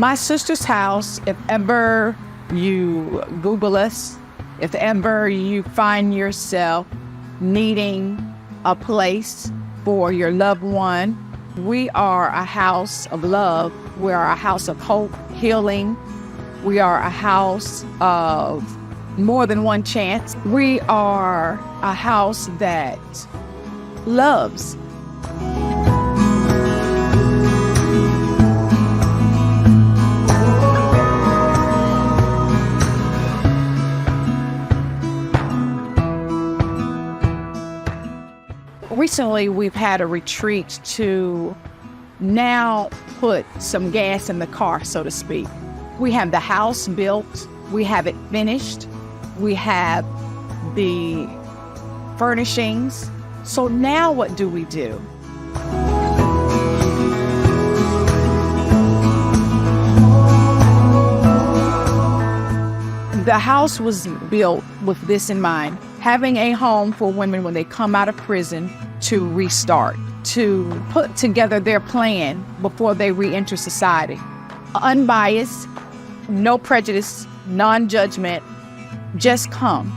My sister's house, if ever you Google us, if ever you find yourself needing a place for your loved one, we are a house of love. We are a house of hope, healing. We are a house of more than one chance. We are a house that loves. Recently, we've had a retreat to now put some gas in the car, so to speak. We have the house built, we have it finished, we have the furnishings. So now what do we do? The house was built with this in mind, having a home for women when they come out of prison to restart, to put together their plan before they re-enter society. Unbiased, no prejudice, non-judgment, just come.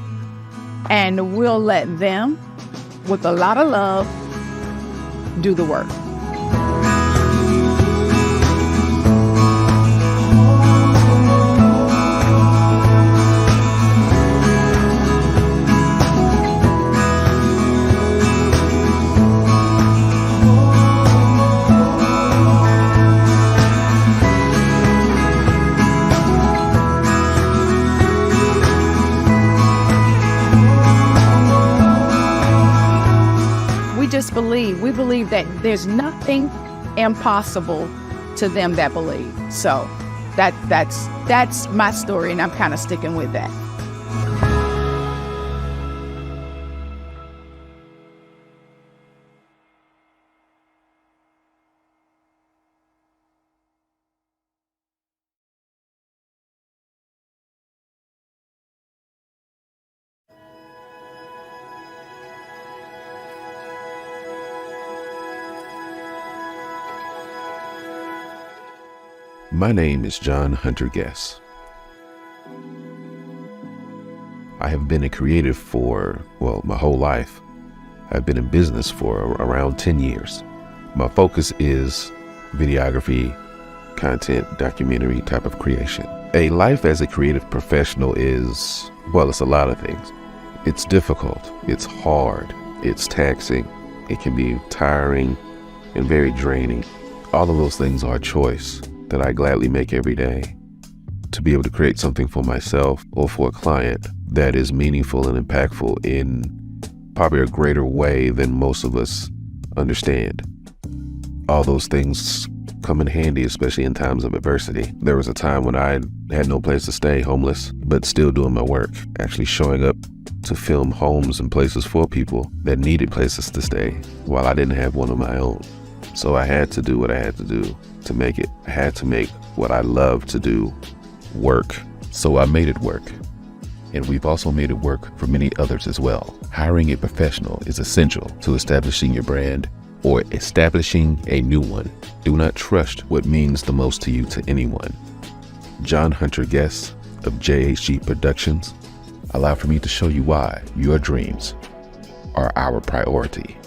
And we'll let them, with a lot of love, do the work. We believe that there's nothing impossible to them that believe. So that's my story, and I'm kind of sticking with that. My name is John Hunter Guess. I have been a creative for, my whole life. I've been in business for around 10 years. My focus is videography, content, documentary type of creation. A life as a creative professional is, it's a lot of things. It's difficult, it's hard, it's taxing, it can be tiring and very draining. All of those things are a choice that I gladly make every day to be able to create something for myself or for a client that is meaningful and impactful in probably a greater way than most of us understand. All those things come in handy, especially in times of adversity. There was a time when I had no place to stay, homeless, but still doing my work, actually showing up to film homes and places for people that needed places to stay while I didn't have one of my own. So I had to do what I had to do to make it. I had to make what I love to do work. So I made it work. And we've also made it work for many others as well. Hiring a professional is essential to establishing your brand or establishing a new one. Do not trust what means the most to you to anyone. John Hunter Guess of JHG Productions, allow for me to show you why your dreams are our priority.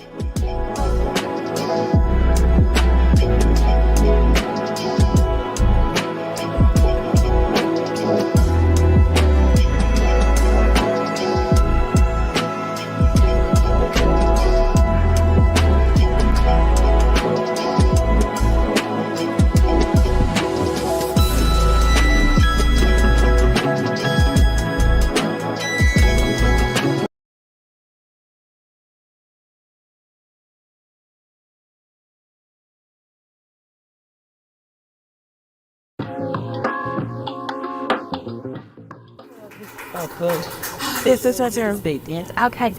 Oh, good. This is my turn. Big dance. Okay.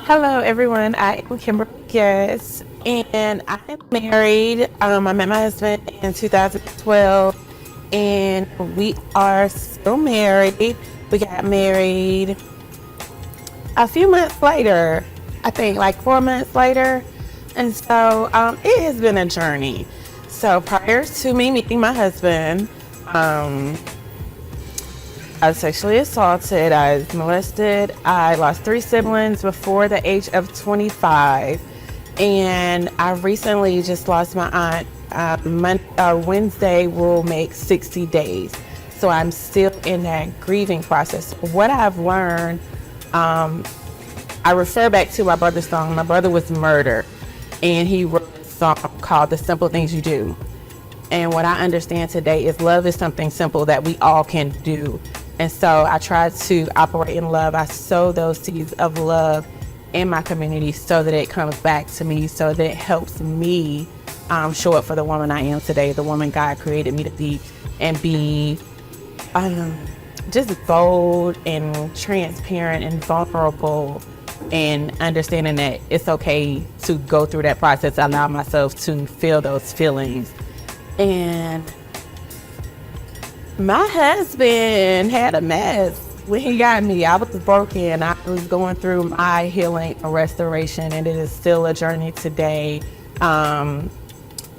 Hello, everyone. I am Kimberly Guess, and I am married. I met my husband in 2012, and we are still married. We got married a few months later, I think like 4 months later. And so it has been a journey. So prior to me meeting my husband, I was sexually assaulted, I was molested, I lost 3 siblings before the age of 25, and I recently just lost my aunt. Wednesday will make 60 days. So I'm still in that grieving process. What I've learned, I refer back to my brother's song. My brother was murdered, and he wrote a song called The Simple Things You Do. And what I understand today is love is something simple that we all can do. And so I try to operate in love. I sow those seeds of love in my community so that it comes back to me, so that it helps me show up for the woman I am today, the woman God created me to be, and be just bold and transparent and vulnerable, and understanding that it's okay to go through that process, allow myself to feel those feelings. And my husband had a mess when he got me. I was broken. I was going through my healing and restoration, and it is still a journey today.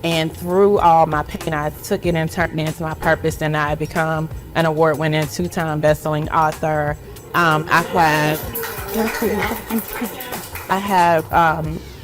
And through all my pain, I took it and turned it into my purpose, and I become an award-winning 2-time best-selling author. I have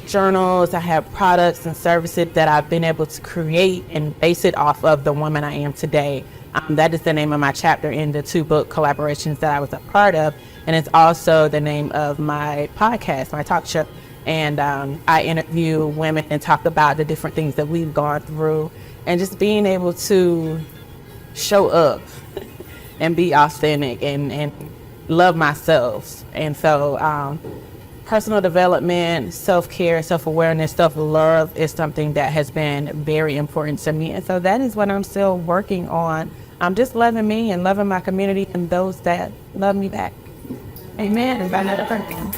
journals, I have products and services that I've been able to create and base it off of the woman I am today. That is the name of my chapter in the 2 book collaborations that I was a part of. And it's also the name of my podcast, my talk show. And I interview women and talk about the different things that we've gone through, and just being able to show up and be authentic and love myself. And so personal development, self-care, self-awareness, self-love is something that has been very important to me. And so that is what I'm still working on. I'm just loving me and loving my community and those that love me back. Amen. And by another person.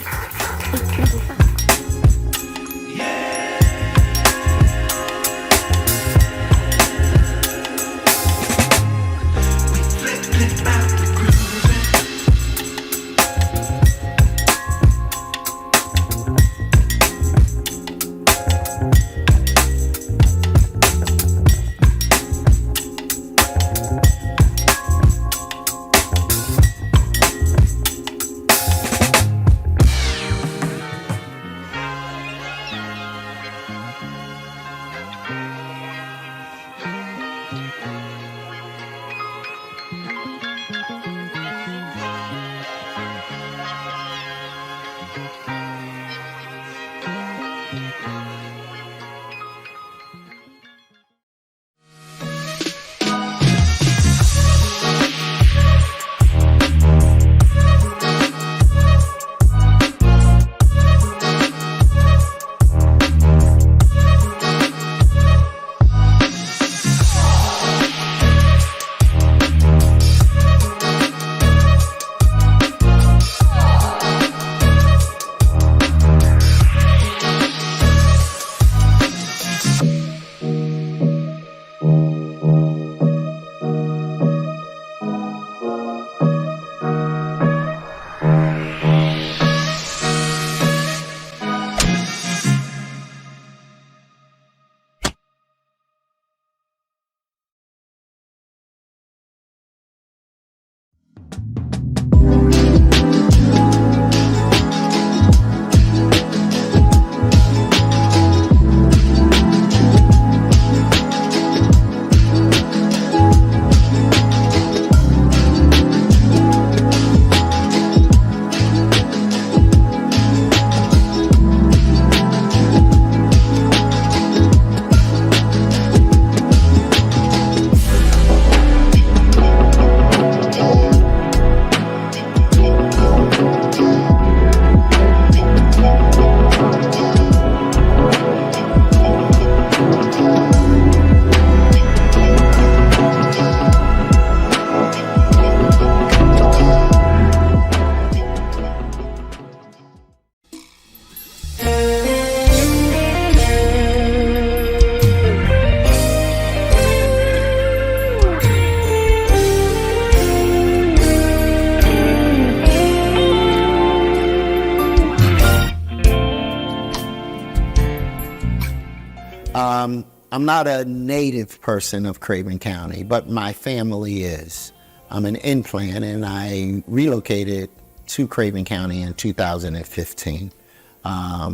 I'm not a native person of Craven County, but my family is. I'm an implant, and I relocated to Craven County in 2015,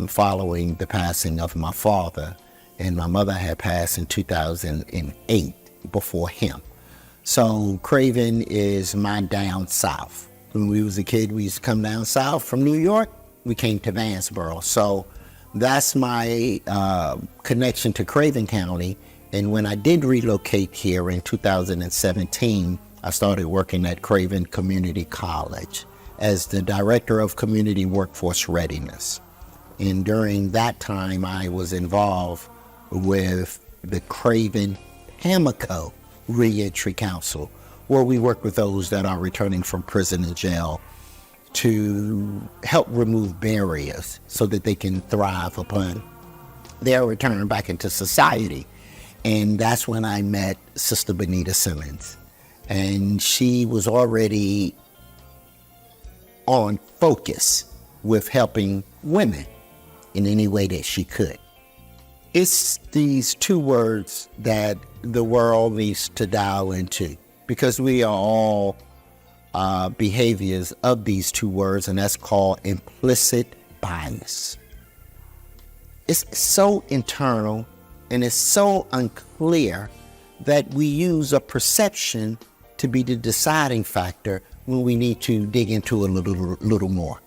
following the passing of my father. And my mother had passed in 2008 before him. So Craven is my down south. When we was a kid, we used to come down south from New York. We came to Vanceboro. So that's my connection to Craven County. And when I did relocate here in 2017, I started working at Craven Community College as the Director of Community Workforce Readiness. And during that time, I was involved with the Craven Pamlico Reentry Council, where we work with those that are returning from prison and jail to help remove barriers so that they can thrive upon their return back into society. And that's when I met Sister Bonita Simmons. And she was already on focus with helping women in any way that she could. It's these two words that the world needs to dial into, because we are all behaviors of these two words, and that's called implicit bias. It's so internal and it's so unclear that we use a perception to be the deciding factor when we need to dig into a little more.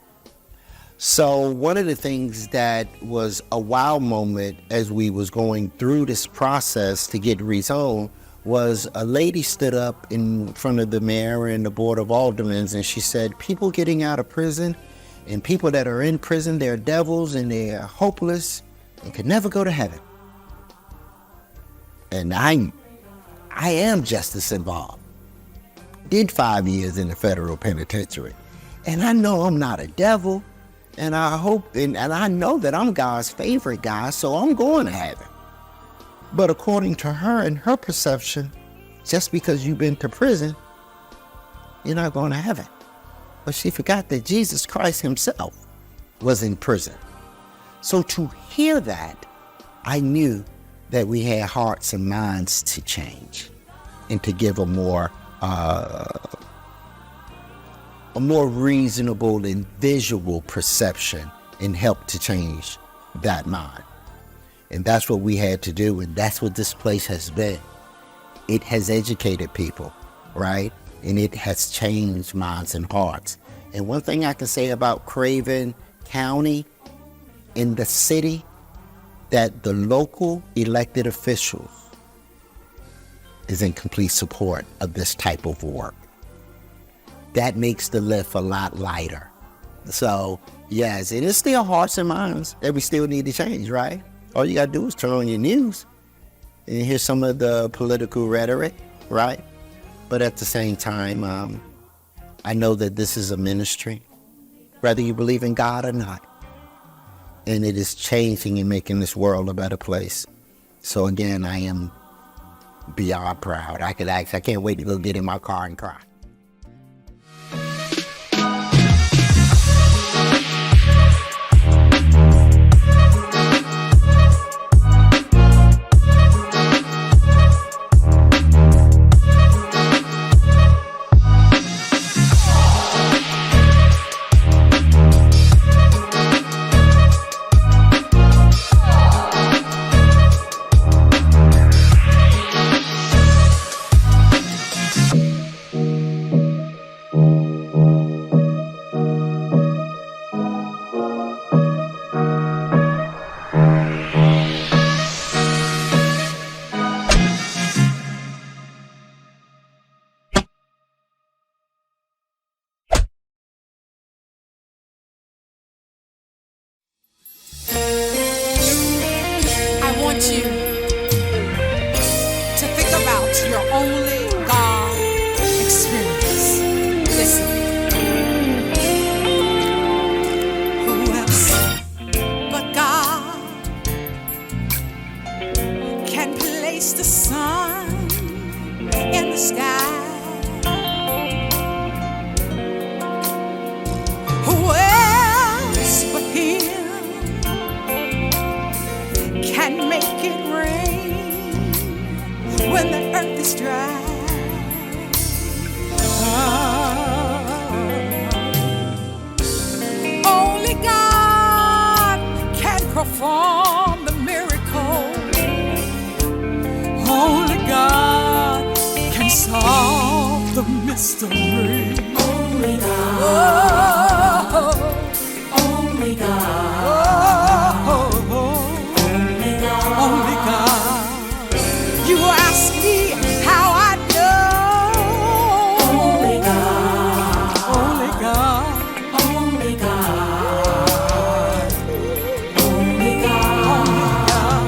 So one of the things that was a wow moment as we was going through this process to get rezoned was a lady stood up in front of the mayor and the board of aldermen, and she said, people getting out of prison and people that are in prison, they're devils and they're hopeless and could never go to heaven. And I am justice involved. Did 5 years in the federal penitentiary. And I know I'm not a devil. And I hope, and I know that I'm God's favorite guy, so I'm going to heaven. But according to her and her perception, just because you've been to prison, you're not going to heaven. But she forgot that Jesus Christ himself was in prison. So to hear that, I knew that we had hearts and minds to change and to give a more reasonable and visual perception and help to change that mind. And that's what we had to do, and that's what this place has been. It has educated people, right? And it has changed minds and hearts. And one thing I can say about Craven County in the city, that the local elected officials is in complete support of this type of work. That makes the lift a lot lighter. So, yes, it is still hearts and minds that we still need to change, right? All you gotta do is turn on your news and hear some of the political rhetoric, right? But at the same time, I know that this is a ministry, whether you believe in God or not. And it is changing and making this world a better place. So again, I am beyond proud. I can't wait to go get in my car and cry. strive. Only God can perform the miracle. Only God can solve the mystery. Only God. Only God. Only God. Only God. You ask me how I know. Only God. Only God. Only God. Only God.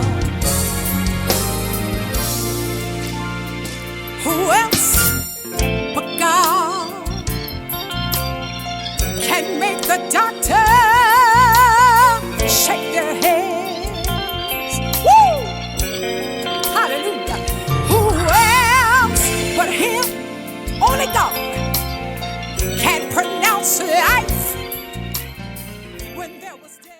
Who else but God can make the doctor shake their heads? Woo! Hallelujah. Who else but Him? Only God can pronounce life when there was death.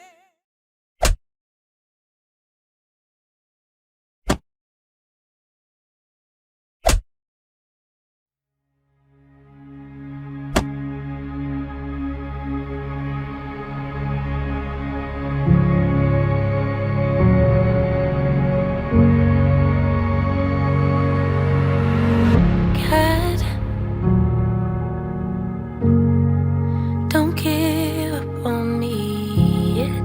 God, don't give up on me yet.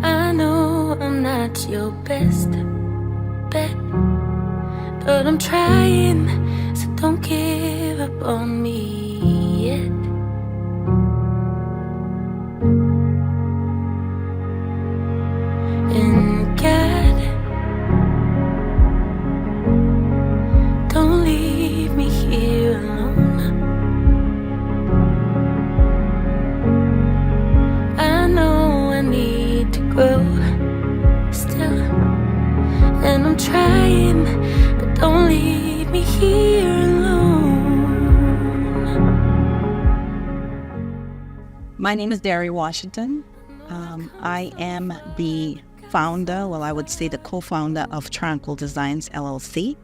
I know I'm not your best bet, but I'm trying, so don't give up on me yet. And God, don't leave me here alone. I know I need to grow still, and I'm trying, but don't leave me here alone. My name is Derry Washington. I am the founder, well, I would say the co-founder of Tranquil Designs, LLC.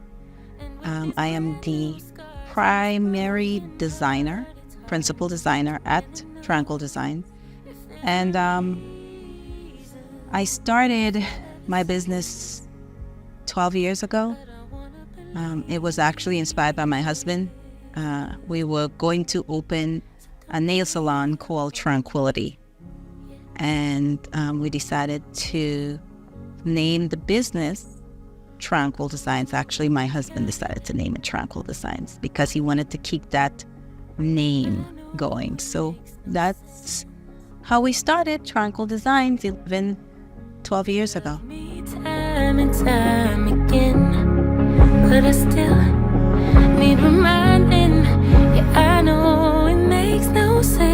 I am the primary designer, principal designer at Tranquil Design. And I started my business 12 years ago. It was actually inspired by my husband. We were going to open a nail salon called Tranquility. And we decided to name the business Tranquil Designs. Actually, my husband decided to name it Tranquil Designs because he wanted to keep that name going. So that's how we started Tranquil Designs 12 years ago. Time and time again, but I still need reminding. Yeah, I know it makes no sense.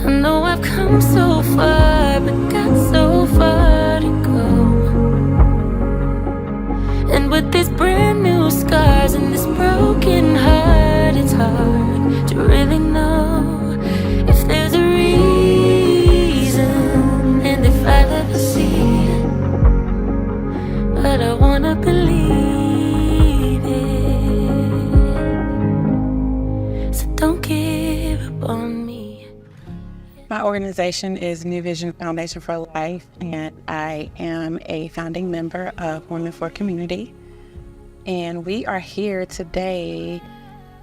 I know I've come so far, but got so far to go. And with these brand new scars and this broken heart, it's hard to really know if there's a reason and if I'll ever see it. But I wanna believe it. So don't give up on me. My organization is New Vision Foundation for Life, and I am a founding member of Women for Community. And we are here today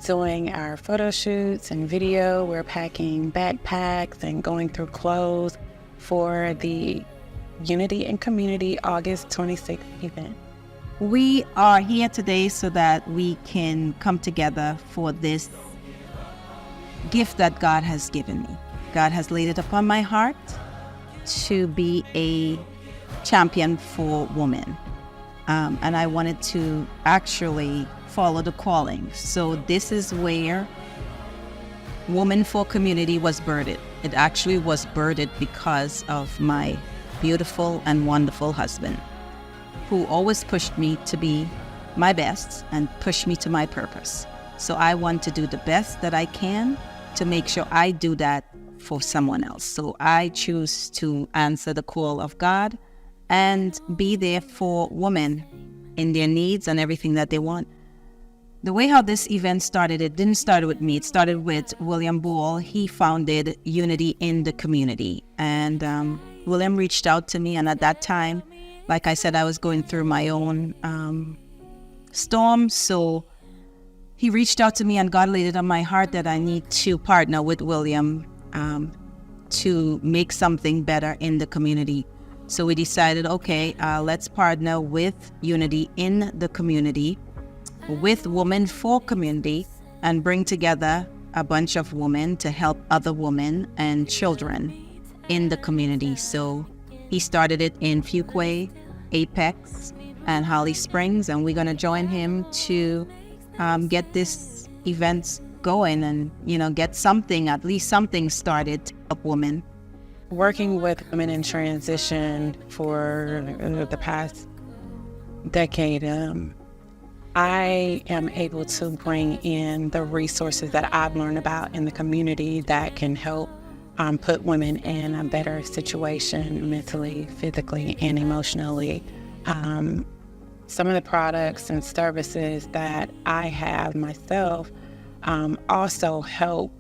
doing our photo shoots and video. We're packing backpacks and going through clothes for the Unity and Community August 26th event. We are here today so that we can come together for this gift that God has given me. God has laid it upon my heart to be a champion for women. And I wanted to actually follow the calling. So this is where Women for Community was birthed. It actually was birthed because of my beautiful and wonderful husband, who always pushed me to be my best and pushed me to my purpose. So I want to do the best that I can to make sure I do that for someone else. So I choose to answer the call of God and be there for women in their needs and everything that they want. The way how this event started, it didn't start with me. It started with William Ball. He founded Unity in the Community. And William reached out to me. And at that time, like I said, I was going through my own storm. So he reached out to me, and God laid it on my heart that I need to partner with William to make something better in the community. So we decided, okay, let's partner with Unity in the Community, with Women for Community, and bring together a bunch of women to help other women and children in the community. So he started it in Fuquay, Apex, and Holly Springs, and we're going to join him to get this event going and, get something, at least something started to help women. Working with women in transition for the past decade, I am able to bring in the resources that I've learned about in the community that can help put women in a better situation mentally, physically, and emotionally. Some of the products and services that I have myself also help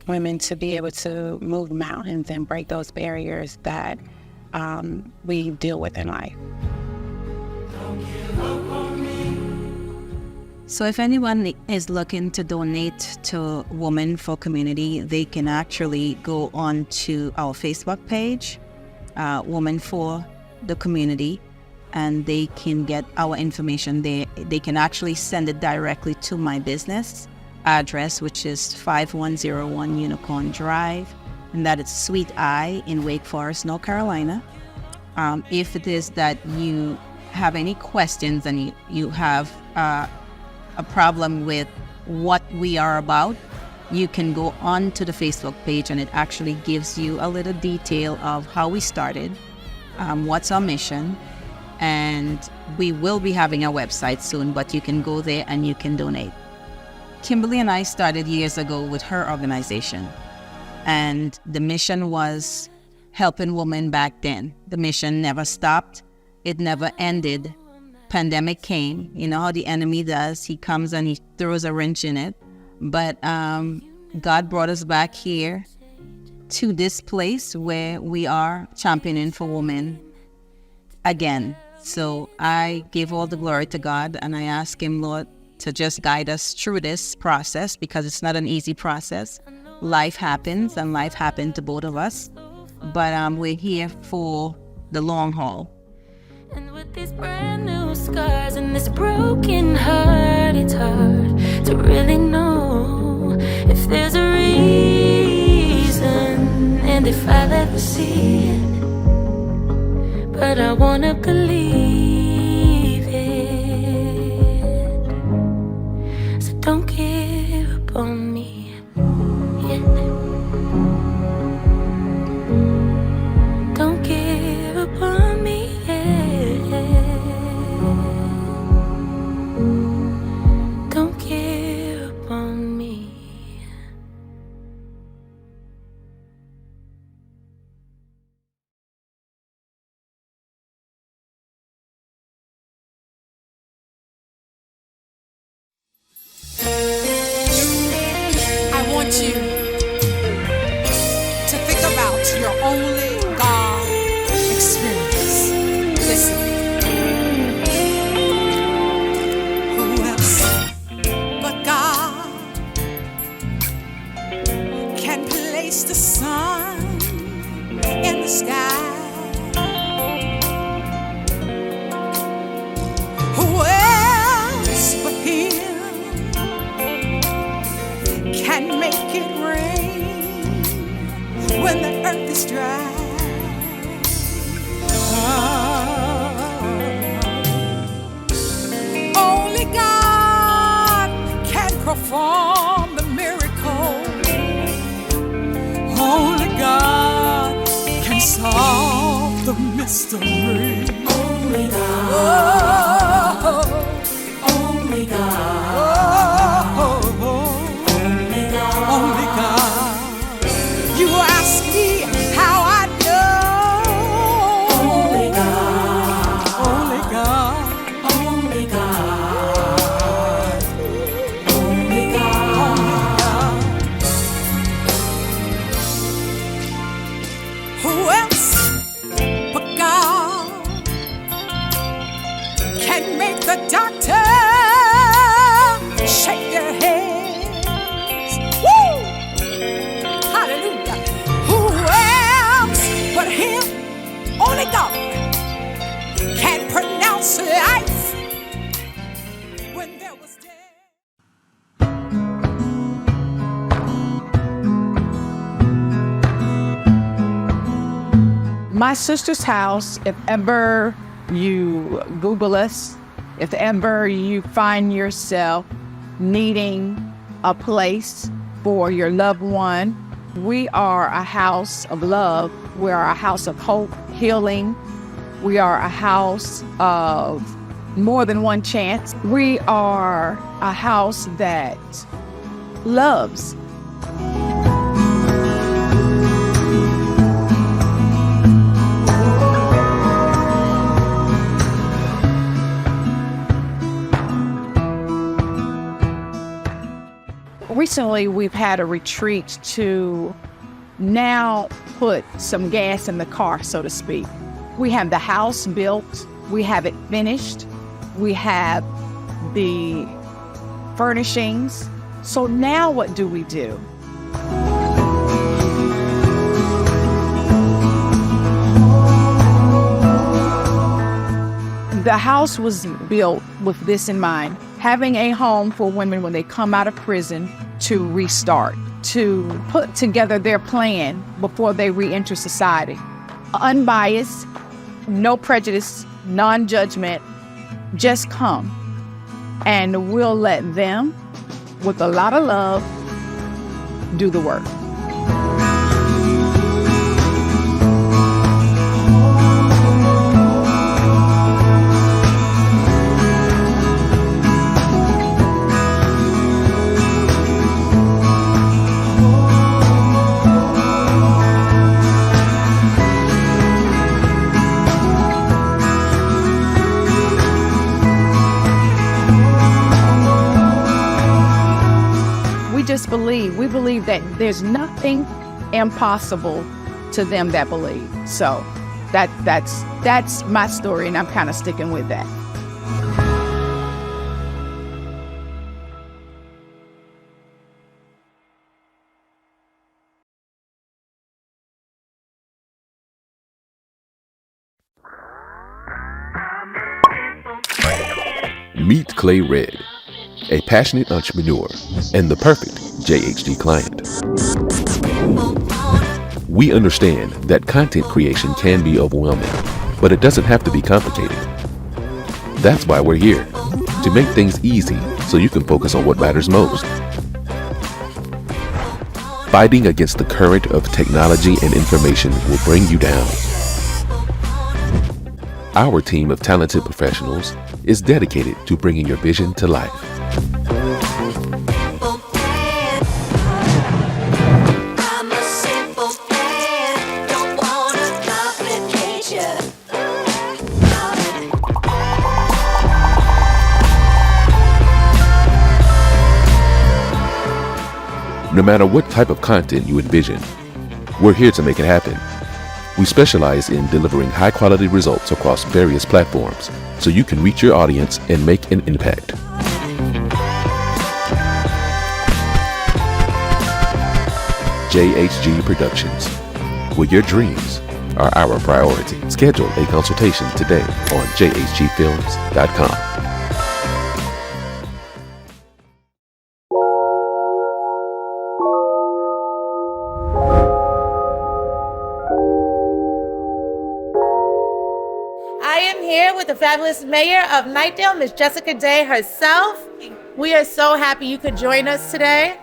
women to be able to move mountains and break those barriers that we deal with in life. So if anyone is looking to donate to Women for Community, they can actually go on to our Facebook page, Women for the Community, and they can get our information there. They can actually send it directly to my business address, which is 5101 Unicorn Drive, and that is Sweet Eye in Wake Forest, North Carolina. If it is that you have any questions and you have a problem with what we are about, you can go on to the Facebook page, and it actually gives you a little detail of how we started, what's our mission, and we will be having a website soon, but you can go there and you can donate. Kimberly and I started years ago with her organization, and the mission was helping women back then. The mission never stopped. It never ended. Pandemic came. You know how the enemy does. He comes and he throws a wrench in it. But God brought us back here to this place where we are championing for women again. So I give all the glory to God, and I ask him, Lord, to just guide us through this process, because it's not an easy process. Life happens, and life happened to both of us. But we're here for the long haul. And with these brand new scars and this broken heart, it's hard to really know if there's a reason and if I'll ever see it. But I wanna believe it. So don't give up on me. Yeah. the doctor shake their heads. Woo! Hallelujah. Who else but him? Only God can pronounce life when there was death. My sister's house, if ever you Google us, if ever you find yourself needing a place for your loved one, we are a house of love. We are a house of hope, healing. We are a house of more than one chance. We are a house that loves. Recently, we've had a retreat to now put some gas in the car, so to speak. We have the house built, we have it finished, we have the furnishings. So now what do we do? The house was built with this in mind, having a home for women when they come out of prison to restart, to put together their plan before they re-enter society. Unbiased, no prejudice, non-judgment, just come. And we'll let them, with a lot of love, do the work. We believe that there's nothing impossible to them that believe. So that's my story, and I'm kind of sticking with that. Meet Clay Red, a passionate entrepreneur and the perfect JHD client. We understand that content creation can be overwhelming, but it doesn't have to be complicated. That's why we're here, to make things easy so you can focus on what matters most. Fighting against the current of technology and information will bring you down. Our team of talented professionals is dedicated to bringing your vision to life. No matter what type of content you envision, we're here to make it happen. We specialize in delivering high-quality results across various platforms so you can reach your audience and make an impact. JHG Productions, where your dreams are our priority. Schedule a consultation today on jhgfilms.com. With the fabulous mayor of Knightdale, Miss Jessica Day herself. We are so happy you could join us today.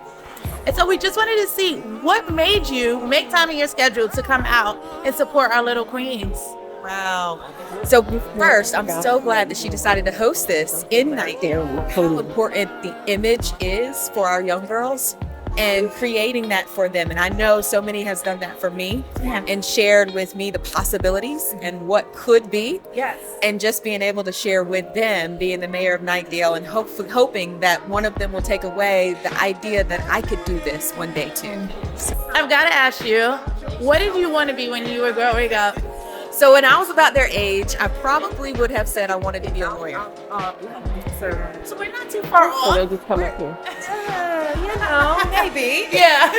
And so we just wanted to see what made you make time in your schedule to come out and support our little queens. Wow. So first, I'm so glad that she decided to host this in Knightdale. How important the image is for our young girls and creating that for them. And I know so many has done that for me and shared with me the possibilities and what could be. Yes. And just being able to share with them, being the mayor of Knightdale, and hoping that one of them will take away the idea that I could do this one day too. I've got to ask you, what did you want to be when you were growing up? So when I was about their age, I probably would have said I wanted to be a lawyer. So we're not too far off. So they'll just come up here. You know, Maybe. yeah.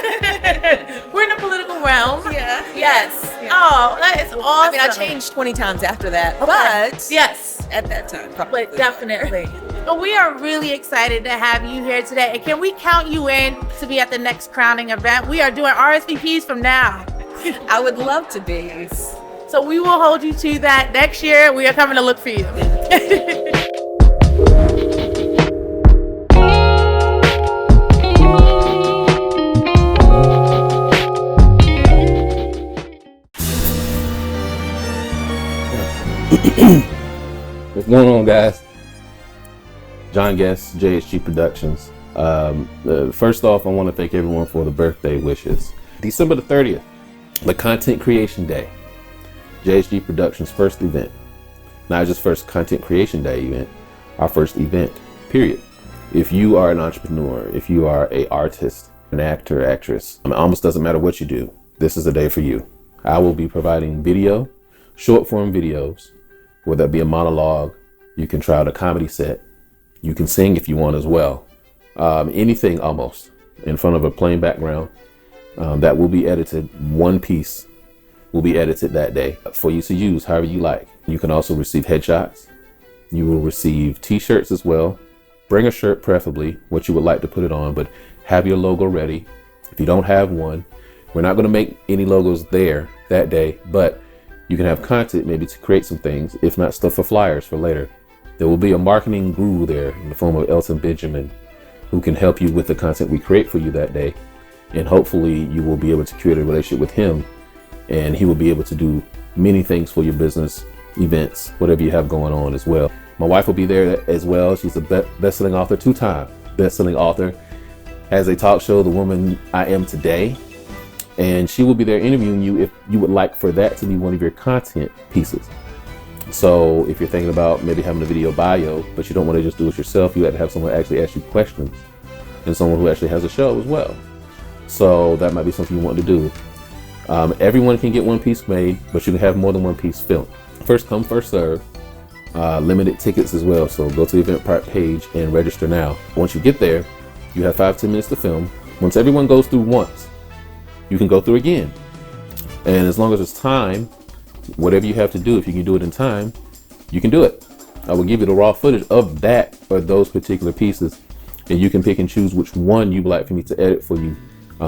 We're in the political realm. Yeah. Yes. Oh, that is awesome. I mean, I changed 20 times after that, but Yes, at that time, probably. but definitely. But we are really excited to have you here today. And can we count you in to be at the next crowning event? We are doing RSVPs from now. I would love to be. So we will hold you to that. Next year, we are coming to look for you. What's going on, guys? John Guest, JHG Productions. First off, I want to thank everyone for the birthday wishes. December the 30th, the Content Creation Day. JHG Productions' first event. Not just first Content Creation Day event, our first event, period. If you are an entrepreneur, if you are an artist, an actor, actress, it almost doesn't matter what you do, this is a day for you. I will be providing video, short form videos, whether that be a monologue, you can try out a comedy set, you can sing if you want as well. Anything almost in front of a plain background that will be edited. One piece will be edited that day for you to use however you like. You can also receive headshots. You will receive t-shirts as well. Bring a shirt, preferably what you would like to put it on, but have your logo ready. If you don't have one, we're not going to make any logos there that day, but you can have content maybe to create some things, if not stuff for flyers for later. There will be a marketing guru there in the form of Elton Benjamin, who can help you with the content we create for you that day. And hopefully you will be able to create a relationship with him, and he will be able to do many things for your business, events, whatever you have going on as well. My wife will be there as well. She's a best-selling author, 2-time best-selling author, has a talk show, The Woman I Am Today, and she will be there interviewing you if you would like for that to be one of your content pieces. So if you're thinking about maybe having a video bio, but you don't want to just do it yourself, you have to have someone actually ask you questions, and someone who actually has a show as well. So that might be something you want to do. Everyone can get one piece made, but you can have more than one piece filmed. First come, first serve. Limited tickets as well. So go to the Eventbrite page and register now. Once you get there, you have 5-10 minutes to film. Once everyone goes through once, you can go through again. And as long as it's time, whatever you have to do, if you can do it in time, you can do it. I will give you the raw footage of that or those particular pieces, and you can pick and choose which one you'd like for me to edit for you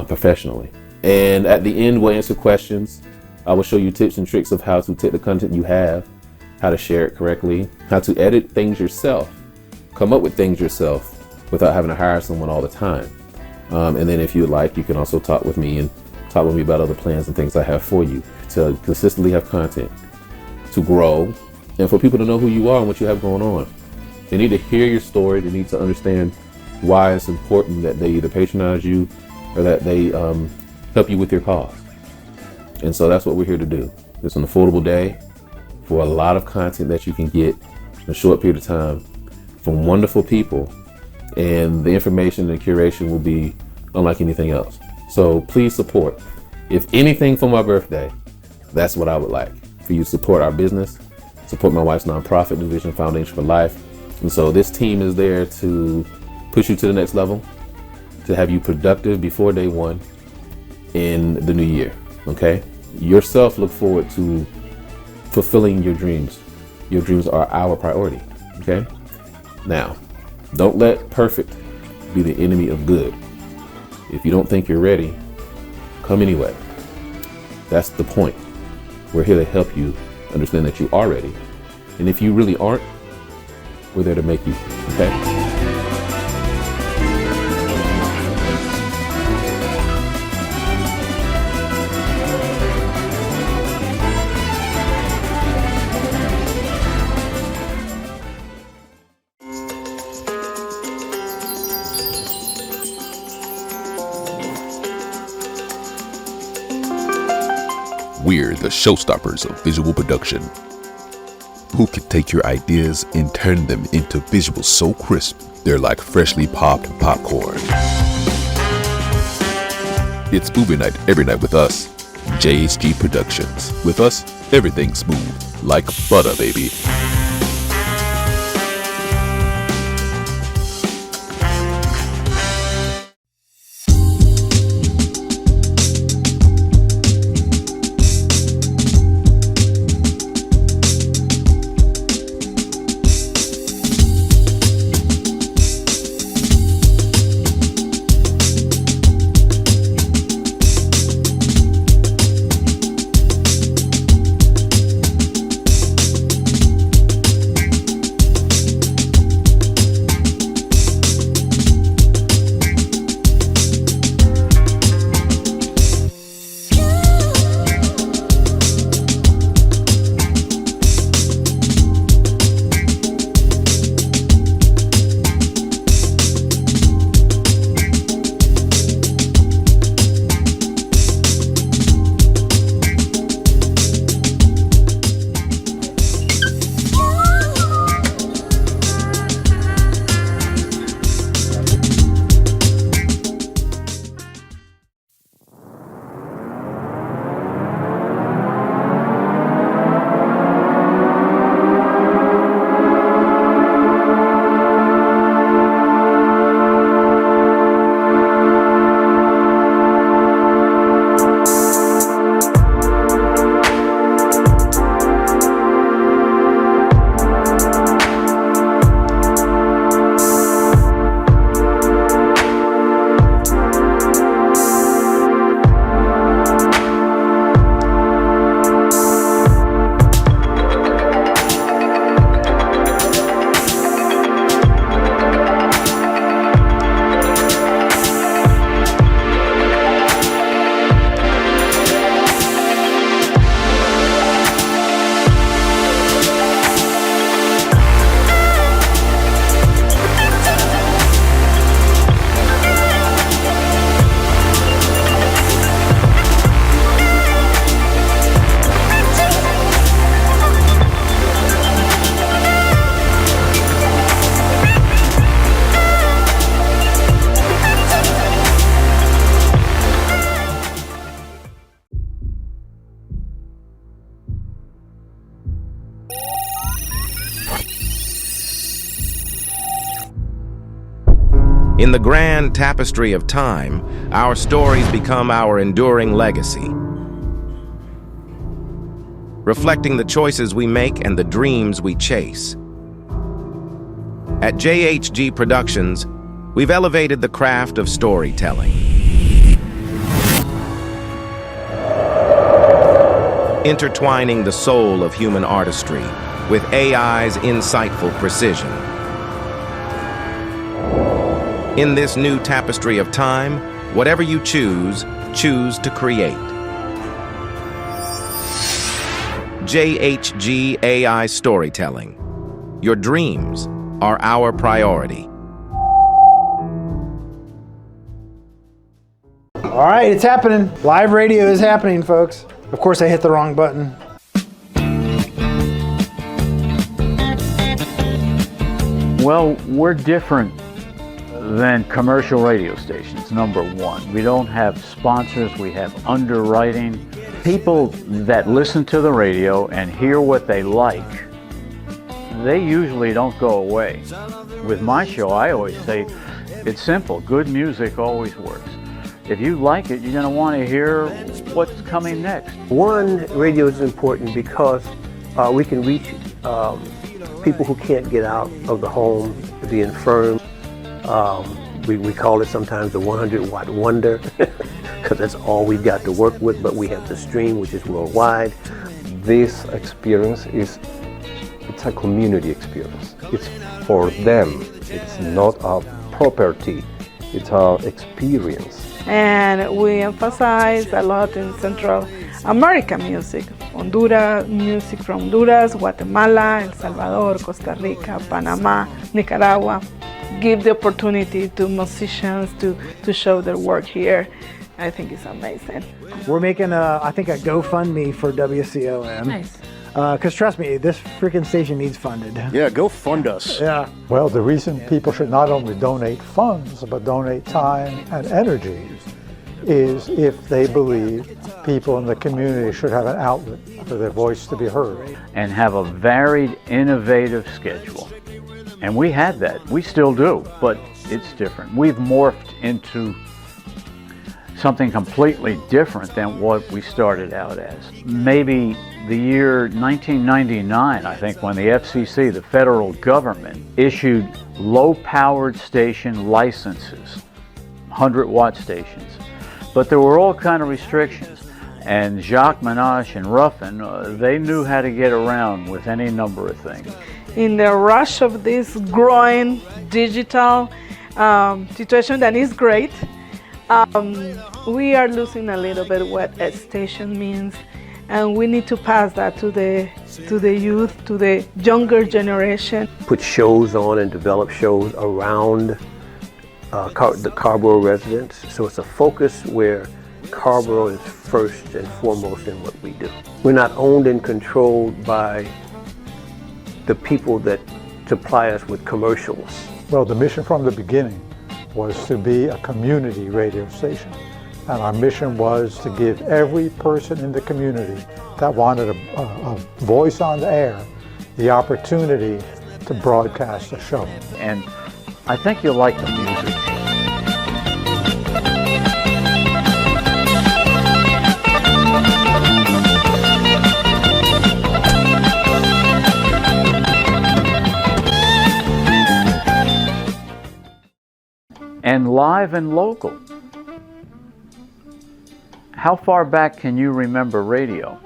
professionally. And at the end, we'll answer questions. I will show you tips and tricks of how to take the content you have, how to share it correctly, how to edit things yourself, come up with things yourself without having to hire someone all the time. And then if you would like, you can also talk with me about other plans and things I have for you to consistently have content, to grow, and for people to know who you are and what you have going on. They need to hear your story. They need to understand why it's important that they either patronize you or that they help you with your cause. And so that's what we're here to do. It's an affordable day for a lot of content that you can get in a short period of time from wonderful people, and the information and curation will be unlike anything else. So please support. If anything for my birthday, that's what I would like for you to support our business, support my wife's nonprofit division, Foundation for Life. And so this team is there to push you to the next level, to have you productive before day one in the new year. Okay? Yourself look forward to fulfilling your dreams. Your dreams are our priority. Okay? Now, don't let perfect be the enemy of good. If you don't think you're ready, come anyway. That's the point. We're here to help you understand that you are ready. And if you really aren't, we're there to make you. Okay? We're the showstoppers of visual production, who can take your ideas and turn them into visuals so crisp they're like freshly popped popcorn. It's movie night every night with us, JHG Productions. With us, Everything smooth, like butter, baby. In the grand tapestry of time, our stories become our enduring legacy, reflecting the choices we make and the dreams we chase. At JHG Productions, we've elevated the craft of storytelling, intertwining the soul of human artistry with AI's insightful precision. In this new tapestry of time, whatever you choose, choose to create. JHG AI Storytelling. Your dreams are our priority. All right, it's happening. Live radio is happening, folks. Of course, I hit the wrong button. Well, we're different than commercial radio stations, number one. We don't have sponsors, we have underwriting. People that listen to the radio and hear what they like, they usually don't go away. With my show, I always say, it's simple, good music always works. If you like it, you're gonna wanna hear what's coming next. One, radio is important because we can reach people who can't get out of the home, the infirm. We call it sometimes the 100-watt wonder because that's all we've got to work with, but we have the stream, which is worldwide. This experience it's a community experience. It's for them. It's not a property. It's an experience. And we emphasize a lot in Central American music. Honduras, music from Honduras, Guatemala, El Salvador, Costa Rica, Panama, Nicaragua. Give the opportunity to musicians to show their work here. I think it's amazing. We're making I think a GoFundMe for WCOM. Nice. Because trust me, this freaking station needs funded. Yeah, go fund us. Yeah. Well, the reason people should not only donate funds, but donate time and energy is if they believe people in the community should have an outlet for their voice to be heard. And have a varied, innovative schedule. And we had that. We still do, but it's different. We've morphed into something completely different than what we started out as. Maybe the year 1999, I think, when the FCC, the federal government, issued low-powered station licenses, 100-watt stations. But there were all kind of restrictions. And Jacques Menage and Ruffin, they knew how to get around with any number of things. In the rush of this growing digital situation that is great, we are losing a little bit what a station means, and we need to pass that to the youth, to the younger generation. Put shows on and develop shows around the Carrboro residents, so it's a focus where Carrboro is first and foremost in what we do. We're not owned and controlled by the people that supply us with commercials. Well, the mission from the beginning was to be a community radio station. And our mission was to give every person in the community that wanted a voice on the air the opportunity to broadcast a show. And I think you'll like the music. And live and local. How far back can you remember radio?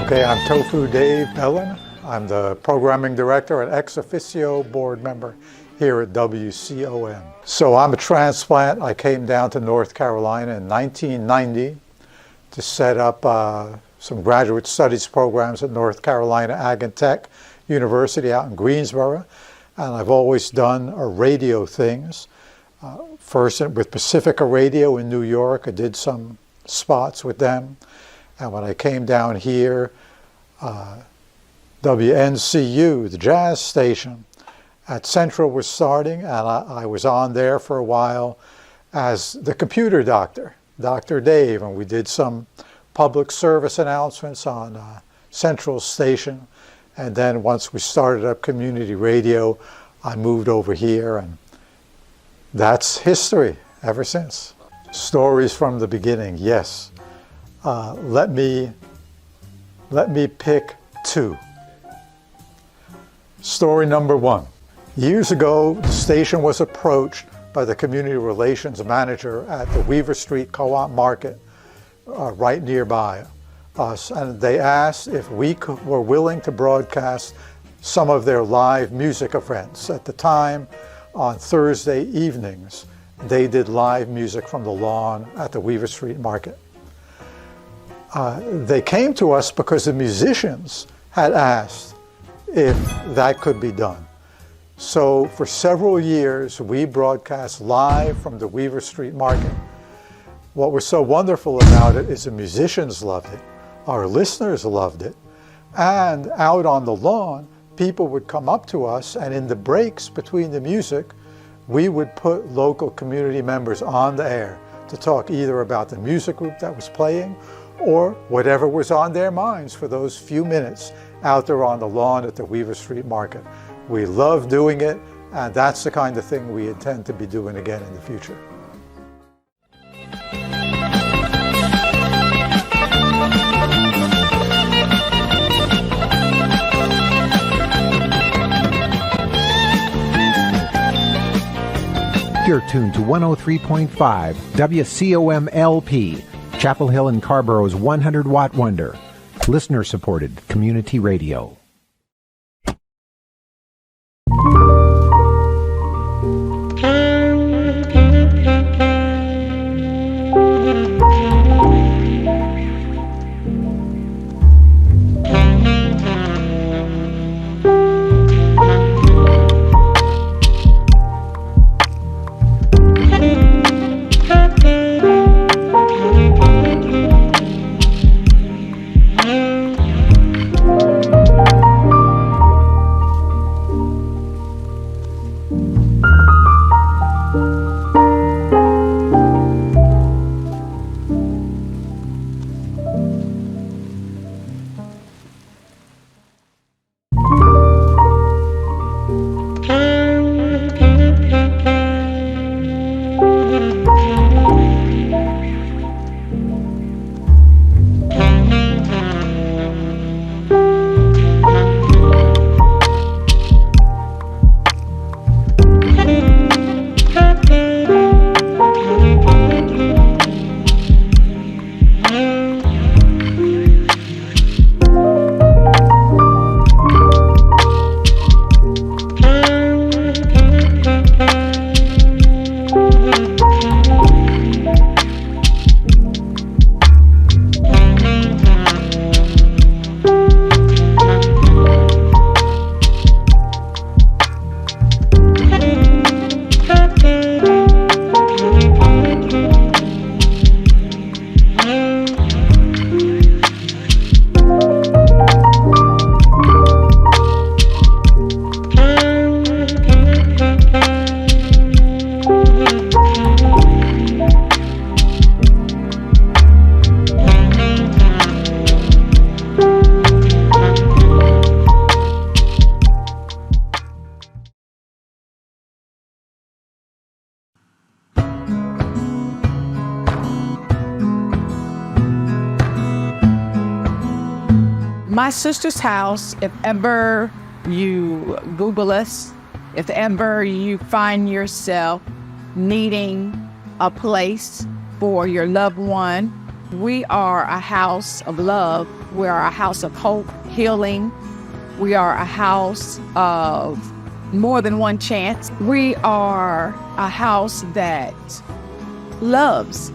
Okay, I'm Tofu Dave Ellen. I'm the programming director and ex officio board member here at WCOM. So I'm a transplant. I came down to North Carolina in 1990 to set up some graduate studies programs at North Carolina Ag and Tech University out in Greensboro. And I've always done radio things. First with Pacifica Radio in New York, I did some spots with them. And when I came down here, WNCU, the jazz station at Central, was starting, and I was on there for a while as the computer doctor, Dr. Dave, and we did some public service announcements on Central Station. And then once we started up community radio, I moved over here, and that's history ever since. Stories from the beginning, yes. Let me pick two. Story number one. Years ago, the station was approached by the community relations manager at the Weaver Street Co-op Market right nearby us, and they asked if we were willing to broadcast some of their live music events. At the time, on Thursday evenings, they did live music from the lawn at the Weaver Street Market. They came to us because the musicians had asked if that could be done. So for several years, we broadcast live from the Weaver Street Market. What was so wonderful about it is the musicians loved it, our listeners loved it, and out on the lawn, people would come up to us, and in the breaks between the music, we would put local community members on the air to talk either about the music group that was playing or whatever was on their minds for those few minutes out there on the lawn at the Weaver Street Market. We love doing it, and that's the kind of thing we intend to be doing again in the future. You're tuned to 103.5 WCOM LP, Chapel Hill and Carrboro's 100-watt wonder. Listener-supported community radio. My sister's house, if ever you Google us, if ever you find yourself needing a place for your loved one, we are a house of love. We are a house of hope, healing. We are a house of more than one chance. We are a house that loves.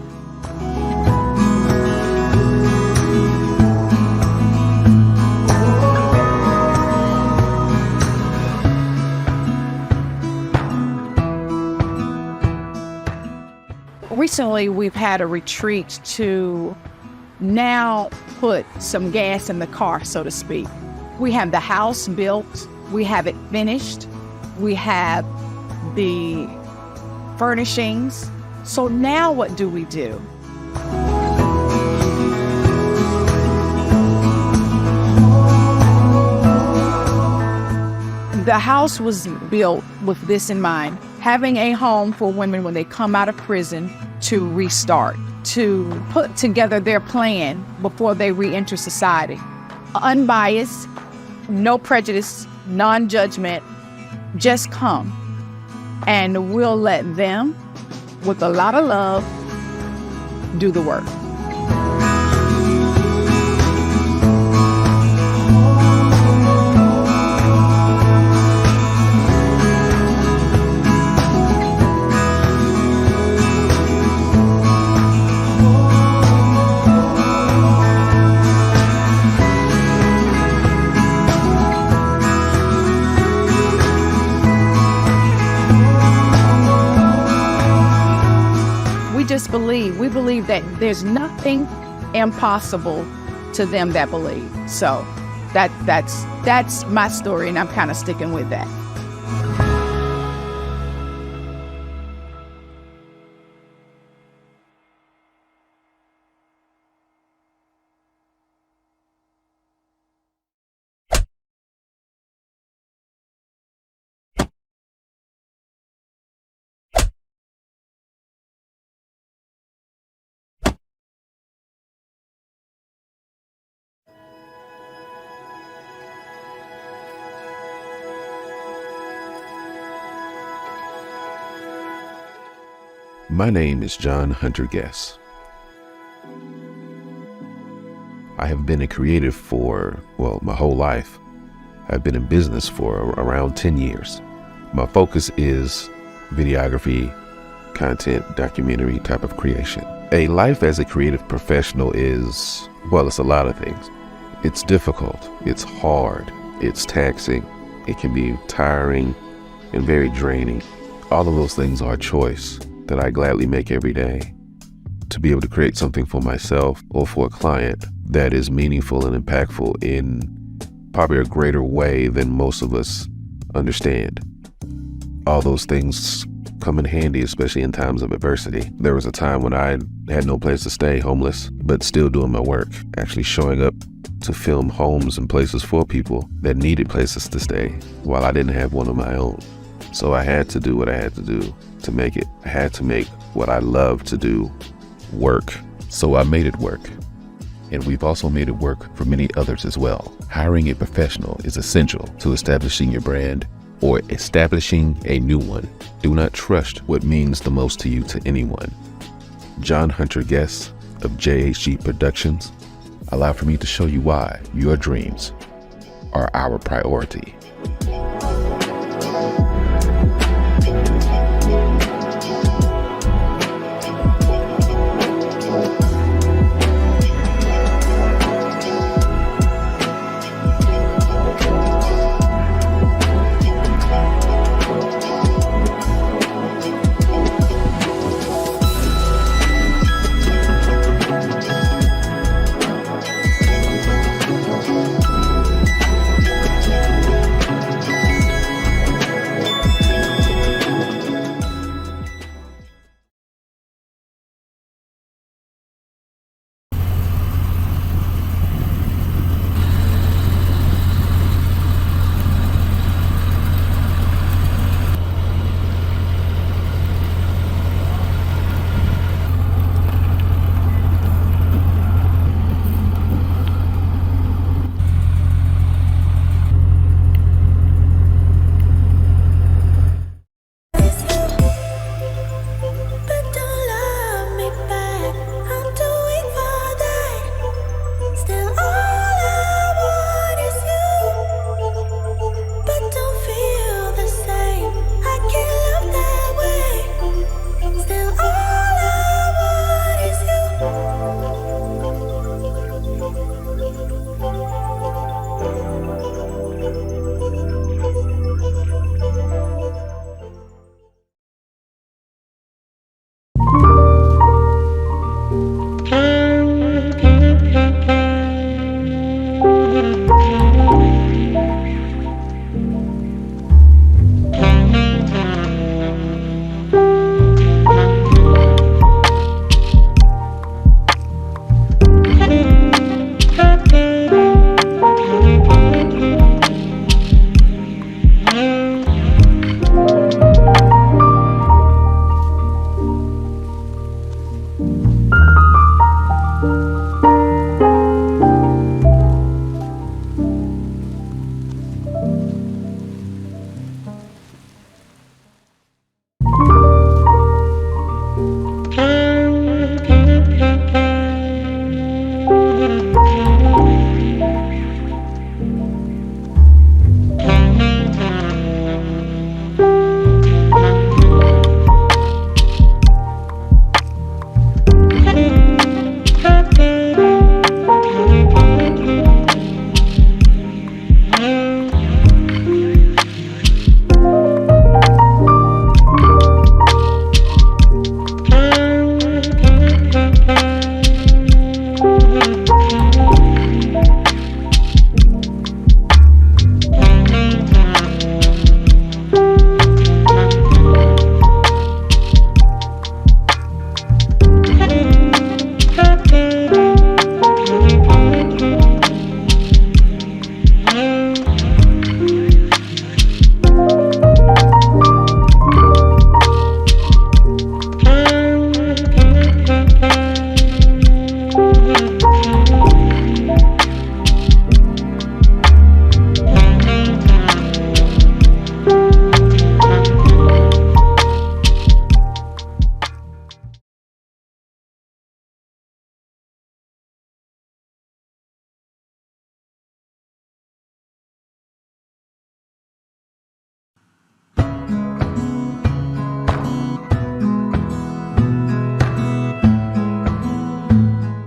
Recently, we've had a retreat to now put some gas in the car, so to speak. We have the house built, we have it finished, we have the furnishings. So now what do we do? The house was built with this in mind, having a home for women when they come out of prison to restart, to put together their plan before they re-enter society. Unbiased, no prejudice, non-judgment, just come. And we'll let them, with a lot of love, do the work. We believe that there's nothing impossible to them that believe. So that's my story, and I'm kind of sticking with that. My name is John Hunter Guess. I have been a creative for, my whole life. I've been in business for around 10 years. My focus is videography, content, documentary type of creation. A life as a creative professional is, it's a lot of things. It's difficult, it's hard, it's taxing, it can be tiring and very draining. All of those things are a choice that I gladly make every day to be able to create something for myself or for a client that is meaningful and impactful in probably a greater way than most of us understand. All those things come in handy, especially in times of adversity. There was a time when I had no place to stay, homeless, but still doing my work, actually showing up to film homes and places for people that needed places to stay while I didn't have one of my own. So I had to do what I had to do to make it. I had to make what I love to do work. So I made it work. And we've also made it work for many others as well. Hiring a professional is essential to establishing your brand or establishing a new one. Do not trust what means the most to you to anyone. John Hunter Guess of JHG Productions. Allow for me to show you why your dreams are our priority.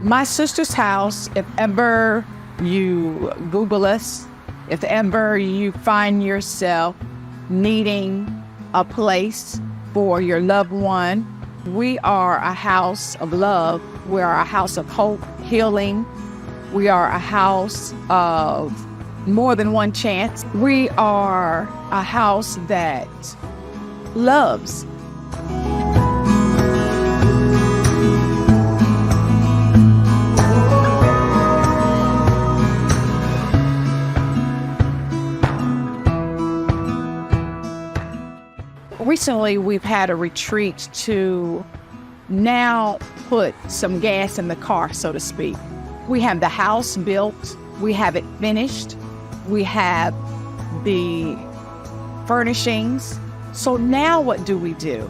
My sister's house, if ever you Google us, if ever you find yourself needing a place for your loved one, we are a house of love. We are a house of hope, healing. We are a house of more than one chance. We are a house that loves. Recently, we've had a retreat to now put some gas in the car, so to speak. We have the house built, we have it finished, we have the furnishings. So now what do we do?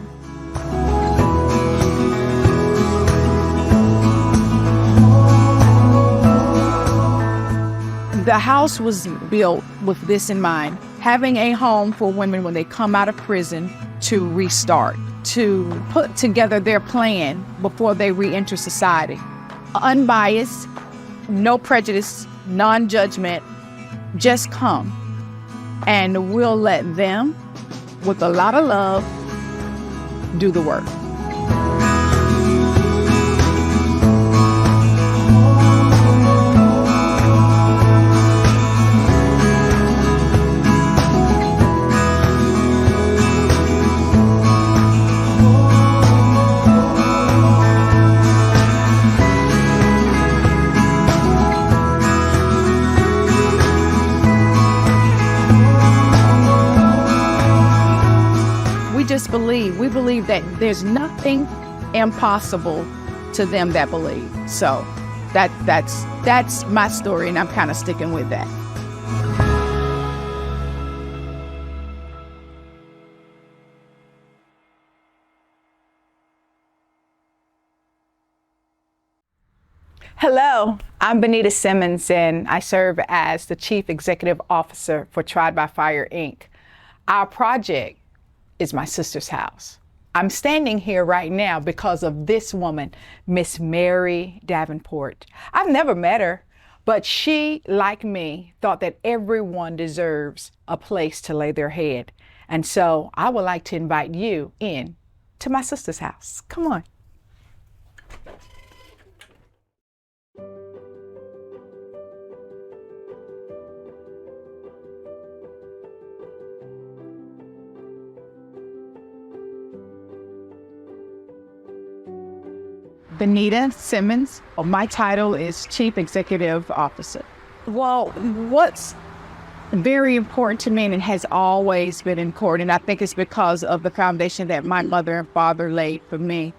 The house was built with this in mind, having a home for women when they come out of prison to restart, to put together their plan before they re-enter society. Unbiased, no prejudice, non-judgment, just come. And we'll let them, with a lot of love, do the work. We believe that there's nothing impossible to them that believe. So that's my story, and I'm kind of sticking with that. Hello, I'm Bonita Simmons, and I serve as the Chief Executive Officer for Tried by Fire, Inc. Our project is my sister's house. I'm standing here right now because of this woman, Miss Mary Davenport. I've never met her, but she, like me, thought that everyone deserves a place to lay their head. And so I would like to invite you in to my sister's house. Come on. Bonita Simmons. My title is Chief Executive Officer. Well, what's very important to me and has always been important, and I think it's because of the foundation that my mother and father laid for me,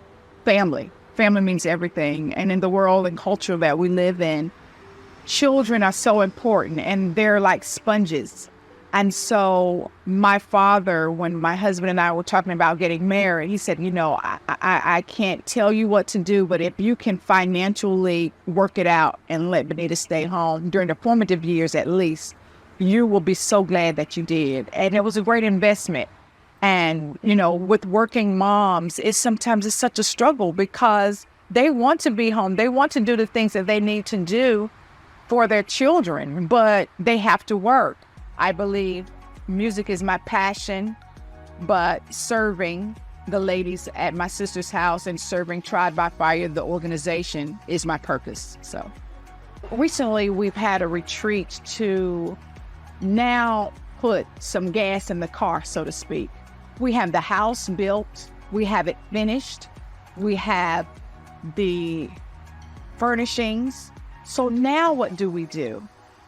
family. Family means everything. And in the world and culture that we live in, children are so important and they're like sponges. And so my father, when my husband and I were talking about getting married, he said, I can't tell you what to do, but if you can financially work it out and let Bonita stay home during the formative years at least, you will be so glad that you did. And it was a great investment. And, with working moms, sometimes it's such a struggle because they want to be home. They want to do the things that they need to do for their children, but they have to work. I believe music is my passion, but serving the ladies at my sister's house and serving Tried by Fire, the organization, is my purpose. So recently we've had a retreat to now put some gas in the car, so to speak. We have the house built, we have it finished, we have the furnishings. So now what do we do?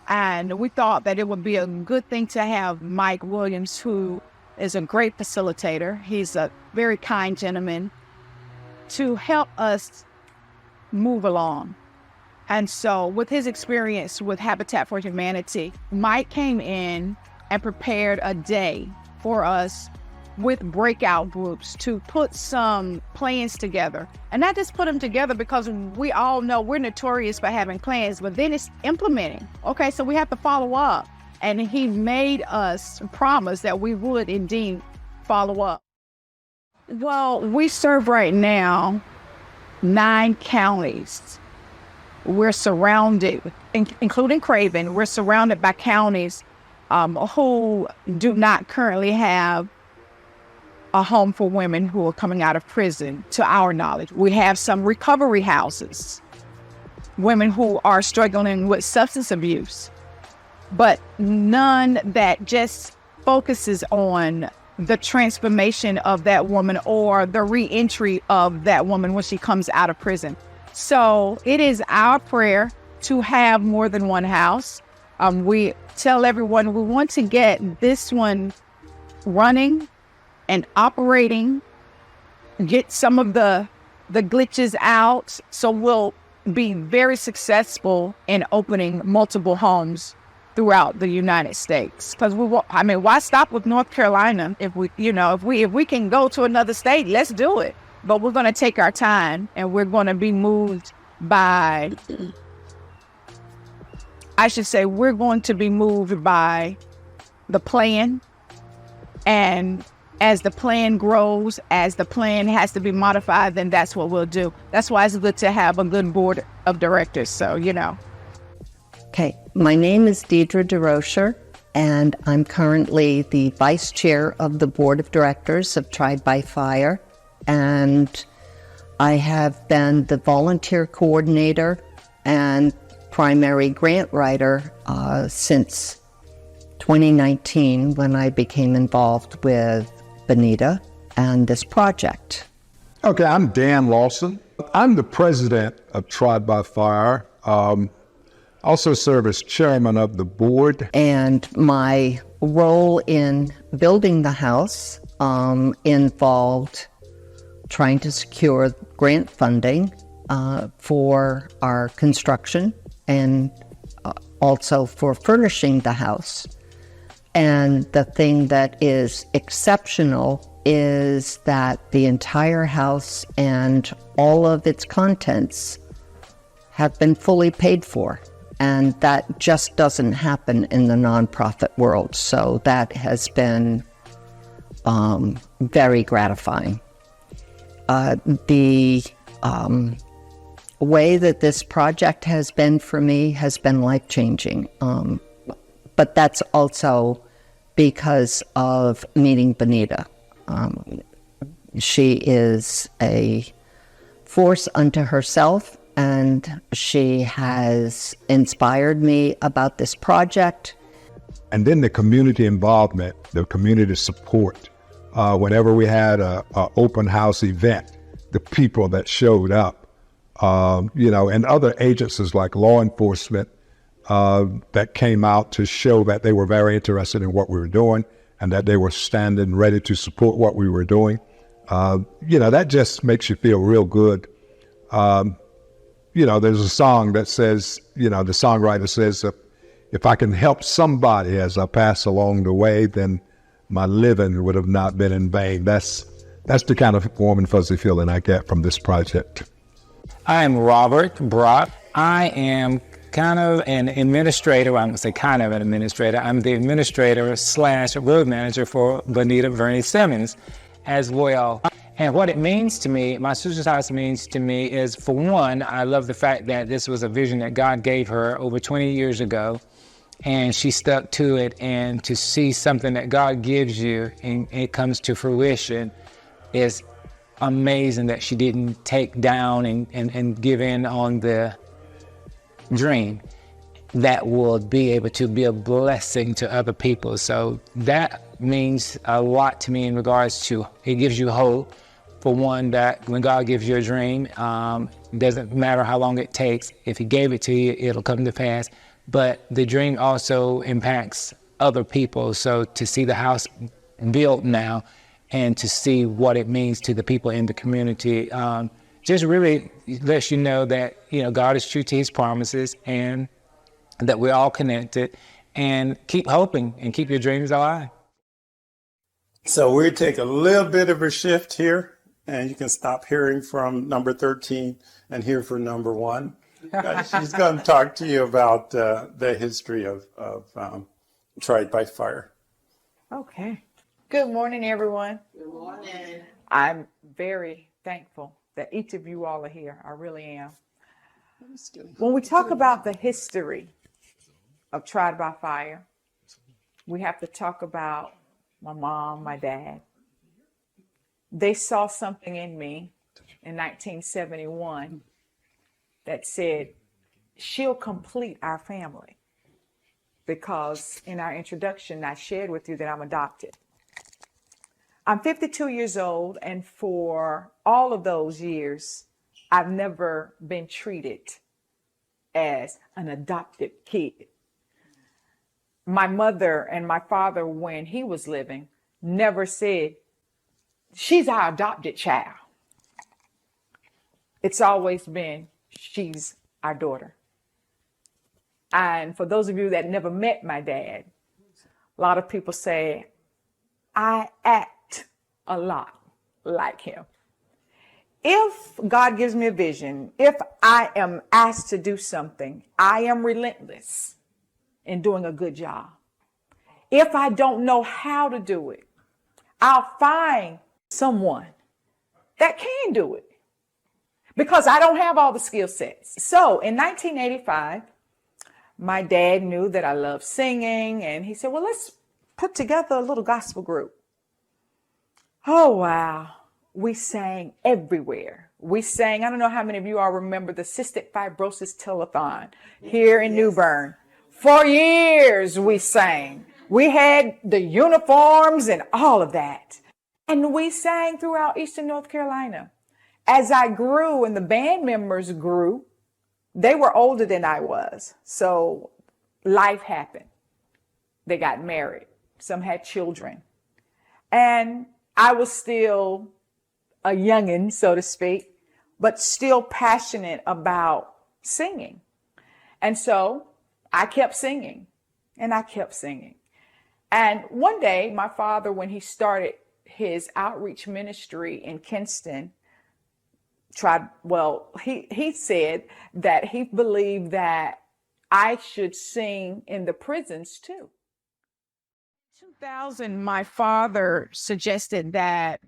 And we thought that it would be a good thing to have Mike Williams, who is a great facilitator. He's a very kind gentleman, to help us move along. And so with his experience with Habitat for Humanity, Mike came in and prepared a day for us with breakout groups to put some plans together. And not just put them together because we all know we're notorious for having plans, but then it's implementing. Okay, so we have to follow up. And he made us promise that we would indeed follow up. Well, we serve right now 9 counties. We're surrounded, including Craven, we're surrounded by counties who do not currently have a home for women who are coming out of prison, to our knowledge. We have some recovery houses, women who are struggling with substance abuse, but none that just focuses on the transformation of that woman or the re-entry of that woman when she comes out of prison. So it is our prayer to have more than one house. We tell everyone we want to get this one running and operating, get some of the glitches out, so we'll be very successful in opening multiple homes throughout the United States. Because why stop with North Carolina? If we can go to another state, let's do it. But we're going to take our time, and we're going to be moved by, we're going to be moved by the plan. And as the plan grows, as the plan has to be modified, then that's what we'll do. That's why it's good to have a good board of directors. So, Okay, my name is Deidre DeRocher, and I'm currently the vice chair of the board of directors of Tried by Fire. And I have been the volunteer coordinator and primary grant writer since 2019, when I became involved with Bonita and this project. Okay, I'm Dan Lawson. I'm the president of Tried by Fire. Also serve as chairman of the board. And my role in building the house involved trying to secure grant funding for our construction and also for furnishing the house. And the thing that is exceptional is that the entire house and all of its contents have been fully paid for. And that just doesn't happen in the nonprofit world. So that has been very gratifying. The way that this project has been for me has been life-changing. But that's also because of meeting Bonita. She is a force unto herself, and she has inspired me about this project. And then the community involvement, the community support. Whenever we had a open house event, the people that showed up and other agencies like law enforcement that came out to show that they were very interested in what we were doing and that they were standing ready to support what we were doing. That just makes you feel real good. There's a song that says, the songwriter says, if I can help somebody as I pass along the way, then my living would have not been in vain. That's the kind of warm and fuzzy feeling I get from this project. I'm Robert Brock. I am kind of an administrator. Well, I'm going to say kind of an administrator. I'm the administrator / road manager for Bonita Simmons as well. And what it means to me, my sister's house means to me is, for one, I love the fact that this was a vision that God gave her over 20 years ago, and she stuck to it. And to see something that God gives you and it comes to fruition is amazing, that she didn't take down and give in on the dream that will be able to be a blessing to other people. So that means a lot to me in regards to, it gives you hope. For one, that when God gives you a dream, it doesn't matter how long it takes. If he gave it to you, it'll come to pass. But the dream also impacts other people. So to see the house built now and to see what it means to the people in the community, just really lets you know that, God is true to his promises and that we're all connected, and keep hoping and keep your dreams alive. So we take a little bit of a shift here, and you can stop hearing from number 13 and hear from number 1. She's going to talk to you about the history of Tried by Fire. Okay. Good morning, everyone. Good morning. I'm very thankful that each of you all are here. I really am. When we talk about the history of Tried by Fire, we have to talk about my mom, my dad. They saw something in me in 1971 that said, she'll complete our family. Because in our introduction, I shared with you that I'm adopted. I'm 52 years old, and for all of those years, I've never been treated as an adopted kid. My mother and my father, when he was living, never said, she's our adopted child. It's always been, she's our daughter. And for those of you that never met my dad, a lot of people say, I act a lot like him. If God gives me a vision, if I am asked to do something, I am relentless in doing a good job. If I don't know how to do it, I'll find someone that can do it because I don't have all the skill sets. So in 1985, my dad knew that I loved singing, and he said, well, let's put together a little gospel group. Oh, wow. We sang everywhere. We sang, I don't know how many of you all remember the Cystic Fibrosis Telethon here in New Bern. For years we sang. We had the uniforms and all of that. And we sang throughout Eastern North Carolina. As I grew and the band members grew, they were older than I was. So life happened. They got married. Some had children. And I was still a youngin', so to speak, but still passionate about singing. And so I kept singing and I kept singing. And one day, my father, when he started his outreach ministry in Kinston, he said that he believed that I should sing in the prisons too. 2000, my father suggested that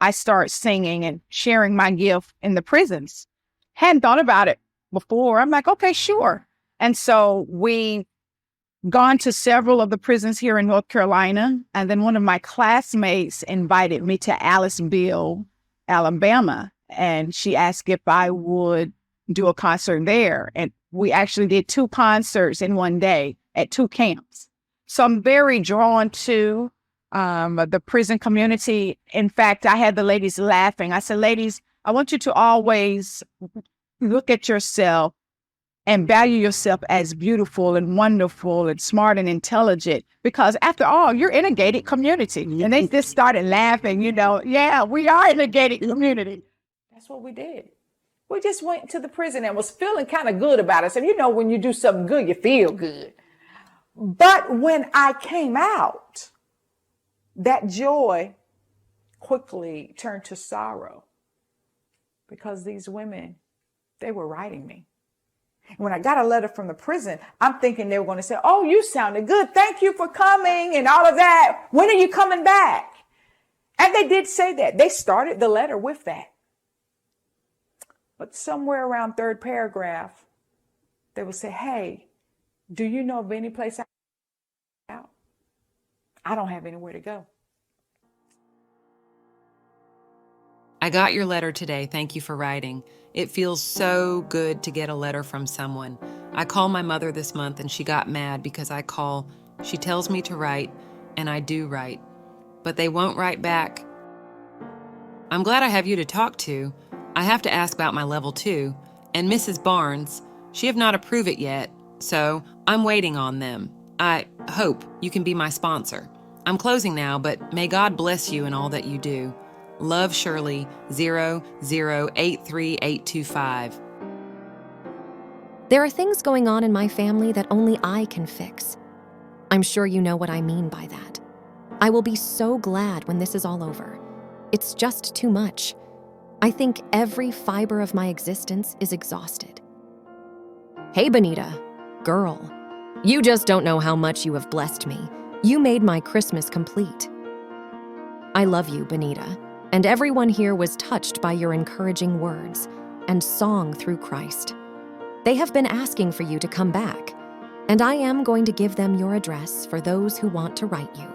I start singing and sharing my gift in the prisons. Hadn't thought about it before. I'm like, okay, sure. And so we gone to several of the prisons here in North Carolina. And then one of my classmates invited me to Aliceville, Alabama. And she asked if I would do a concert there. And we actually did 2 concerts in one day at 2 camps. So I'm very drawn to the prison community. In fact, I had the ladies laughing. I said, ladies, I want you to always look at yourself and value yourself as beautiful and wonderful and smart and intelligent, because after all, you're in a gated community. And they just started laughing, yeah, we are in a gated community. That's what we did. We just went to the prison and was feeling kind of good about it. So, when you do something good, you feel good. But when I came out, that joy quickly turned to sorrow, because these women, they were writing me. When I got a letter from the prison, I'm thinking they were going to say, oh, you sounded good. Thank you for coming and all of that. When are you coming back? And they did say that. They started the letter with that. But somewhere around third paragraph, they would say, hey, do you know of any place out? I don't have anywhere to go. I got your letter today. Thank you for writing. It feels so good to get a letter from someone. I called my mother this month and she got mad because I call. She tells me to write, and I do write. But they won't write back. I'm glad I have you to talk to. I have to ask about my level 2. And Mrs. Barnes, she have not approved it yet, so I'm waiting on them. I hope you can be my sponsor. I'm closing now, but may God bless you in all that you do. Love, Shirley, 0083825. There are things going on in my family that only I can fix. I'm sure you know what I mean by that. I will be so glad when this is all over. It's just too much. I think every fiber of my existence is exhausted. Hey, Bonita, girl, you just don't know how much you have blessed me. You made my Christmas complete. I love you, Bonita. And everyone here was touched by your encouraging words and song through Christ. They have been asking for you to come back, and I am going to give them your address for those who want to write you.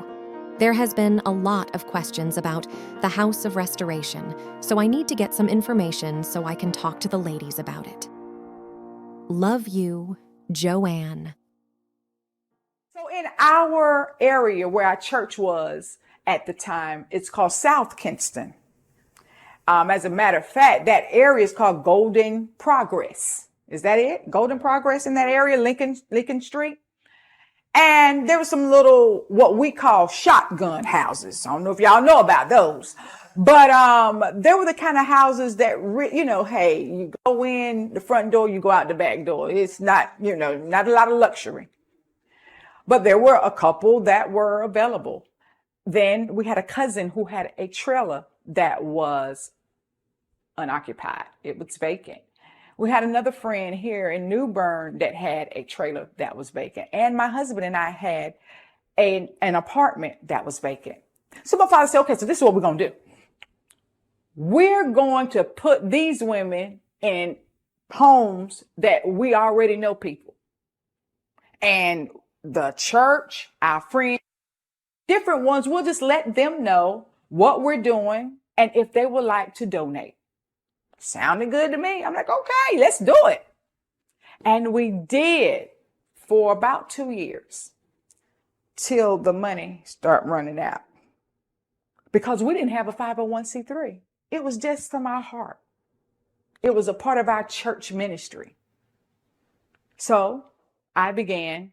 There has been a lot of questions about the House of Restoration, so I need to get some information so I can talk to the ladies about it. Love you, Joanne. So in our area where our church was at the time, it's called South Kinston. As a matter of fact, that area is called Golden Progress. Is that it? Golden Progress in that area, Lincoln Street. And there was some little, what we call shotgun houses. I don't know if y'all know about those, but there were the kind of houses that, hey, you go in the front door, you go out the back door. It's not, not a lot of luxury. But there were a couple that were available. Then we had a cousin who had a trailer that was unoccupied. It was vacant. We had another friend here in New Bern that had a trailer that was vacant. And my husband and I had an apartment that was vacant. So my father said, okay, so this is what we're going to do. We're going to put these women in homes that we already know people. And the church, our friends, different ones, we'll just let them know what we're doing and if they would like to donate. Sounded good to me. I'm like, okay, let's do it. And we did for about 2 years till the money started running out. Because we didn't have a 501c3. It was just from our heart. It was a part of our church ministry. So I began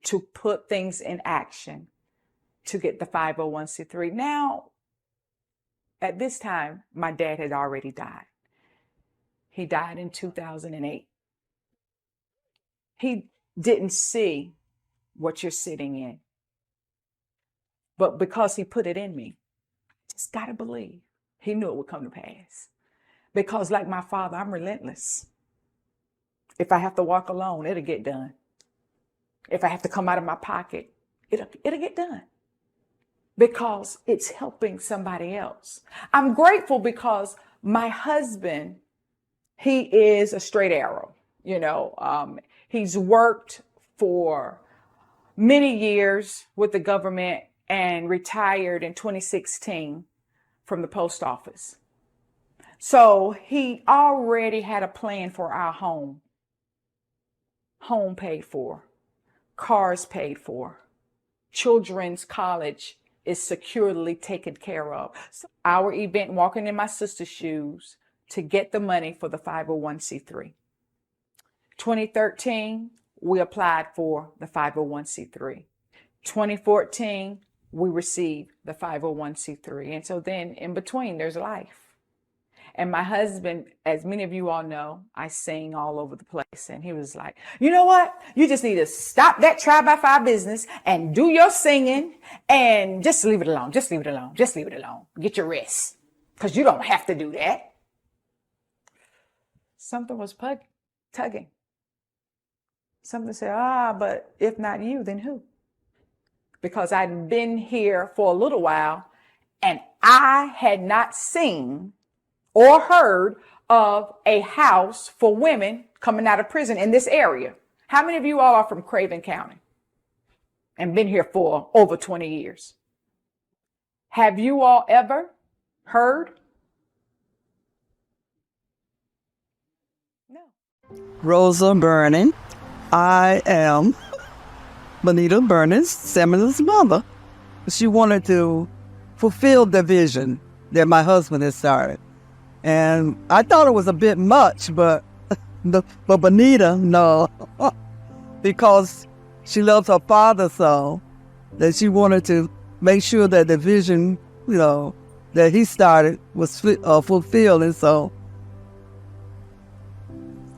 to put things in action to get the 501c3. Now, at this time, my dad had already died. He died in 2008. He didn't see what you're sitting in. But because he put it in me, just got to believe. He knew it would come to pass. Because like my father, I'm relentless. If I have to walk alone, it'll get done. If I have to come out of my pocket, it'll get done. Because it's helping somebody else. I'm grateful because my husband, he is a straight arrow. He's worked for many years with the government and retired in 2016 from the post office. So he already had a plan for our home. Home paid for, cars paid for, children's college is securely taken care of. So our event, Walking in My Sister's Shoes, to get the money for the 501c3. 2013, we applied for the 501c3. 2014, we received the 501c3. And so then in between, there's life. And my husband, as many of you all know, I sing all over the place. And he was like, you know what? You just need to stop that Tribe by Fire business and do your singing and just leave it alone. Just leave it alone. Just leave it alone. Get your rest. Because you don't have to do that. Something was tugging. Something said, but if not you, then who? Because I'd been here for a little while and I had not seen or heard of a house for women coming out of prison in this area. How many of you all are from Craven County and been here for over 20 years? Have you all ever heard? No. Rosa Burning. I am Bonita Simmons' mother. She wanted to fulfill the vision that my husband had started. And I thought it was a bit much, but Bonita, no, because she loves her father so that she wanted to make sure that the vision, that he started was fulfilled. And so,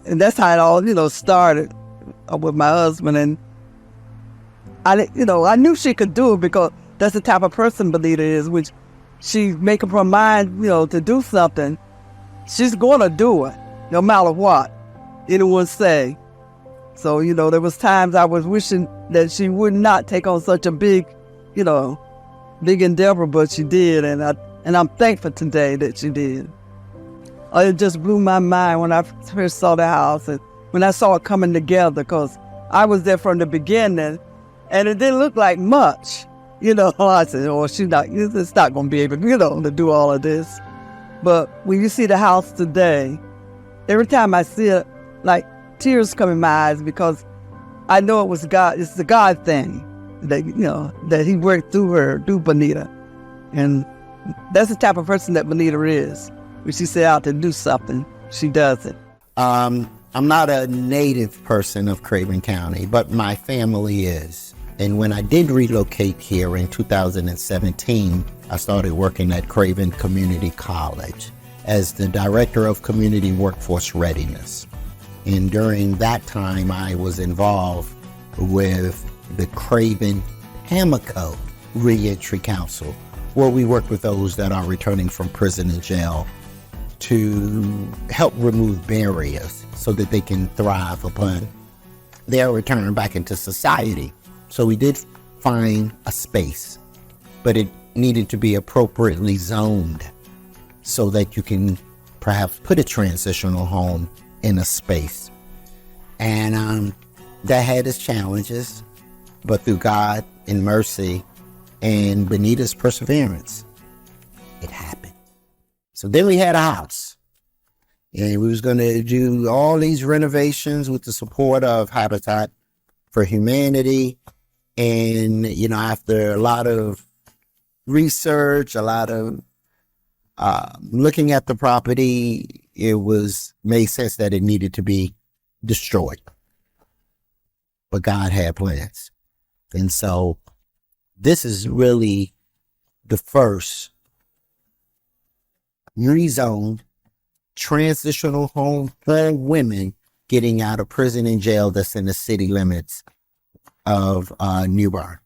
and that's how it all, started with my husband. And I knew she could do it because that's the type of person Bonita is, which she make up her mind, to do something. She's going to do it, no matter what anyone say. So, there was times I was wishing that she would not take on such a big endeavor, but she did. And I'm thankful today that she did. It just blew my mind when I first saw the house and when I saw it coming together, because I was there from the beginning and it didn't look like much. I said, it's not going to be able, to do all of this. But when you see the house today, every time I see it, like tears come in my eyes, because I know it was God. It's the God thing that, that he worked through Bonita. And that's the type of person that Bonita is. When she set out to do something, she does it. I'm not a native person of Craven County, but my family is. And when I did relocate here in 2017, I started working at Craven Community College as the Director of Community Workforce Readiness. And during that time, I was involved with the Craven Hamaco Reentry Council, where we work with those that are returning from prison and jail to help remove barriers so that they can thrive upon their return back into society. So we did find a space, but it needed to be appropriately zoned so that you can perhaps put a transitional home in a space. And that had its challenges, but through God and mercy and Bonita's perseverance, it happened. So then we had a house, and we was going to do all these renovations with the support of Habitat for Humanity. And, after a lot of research, a lot of looking at the property, it made sense that it needed to be destroyed. But God had plans. And so this is really the first rezoned transitional home for women getting out of prison and jail that's in the city limits of New Bern.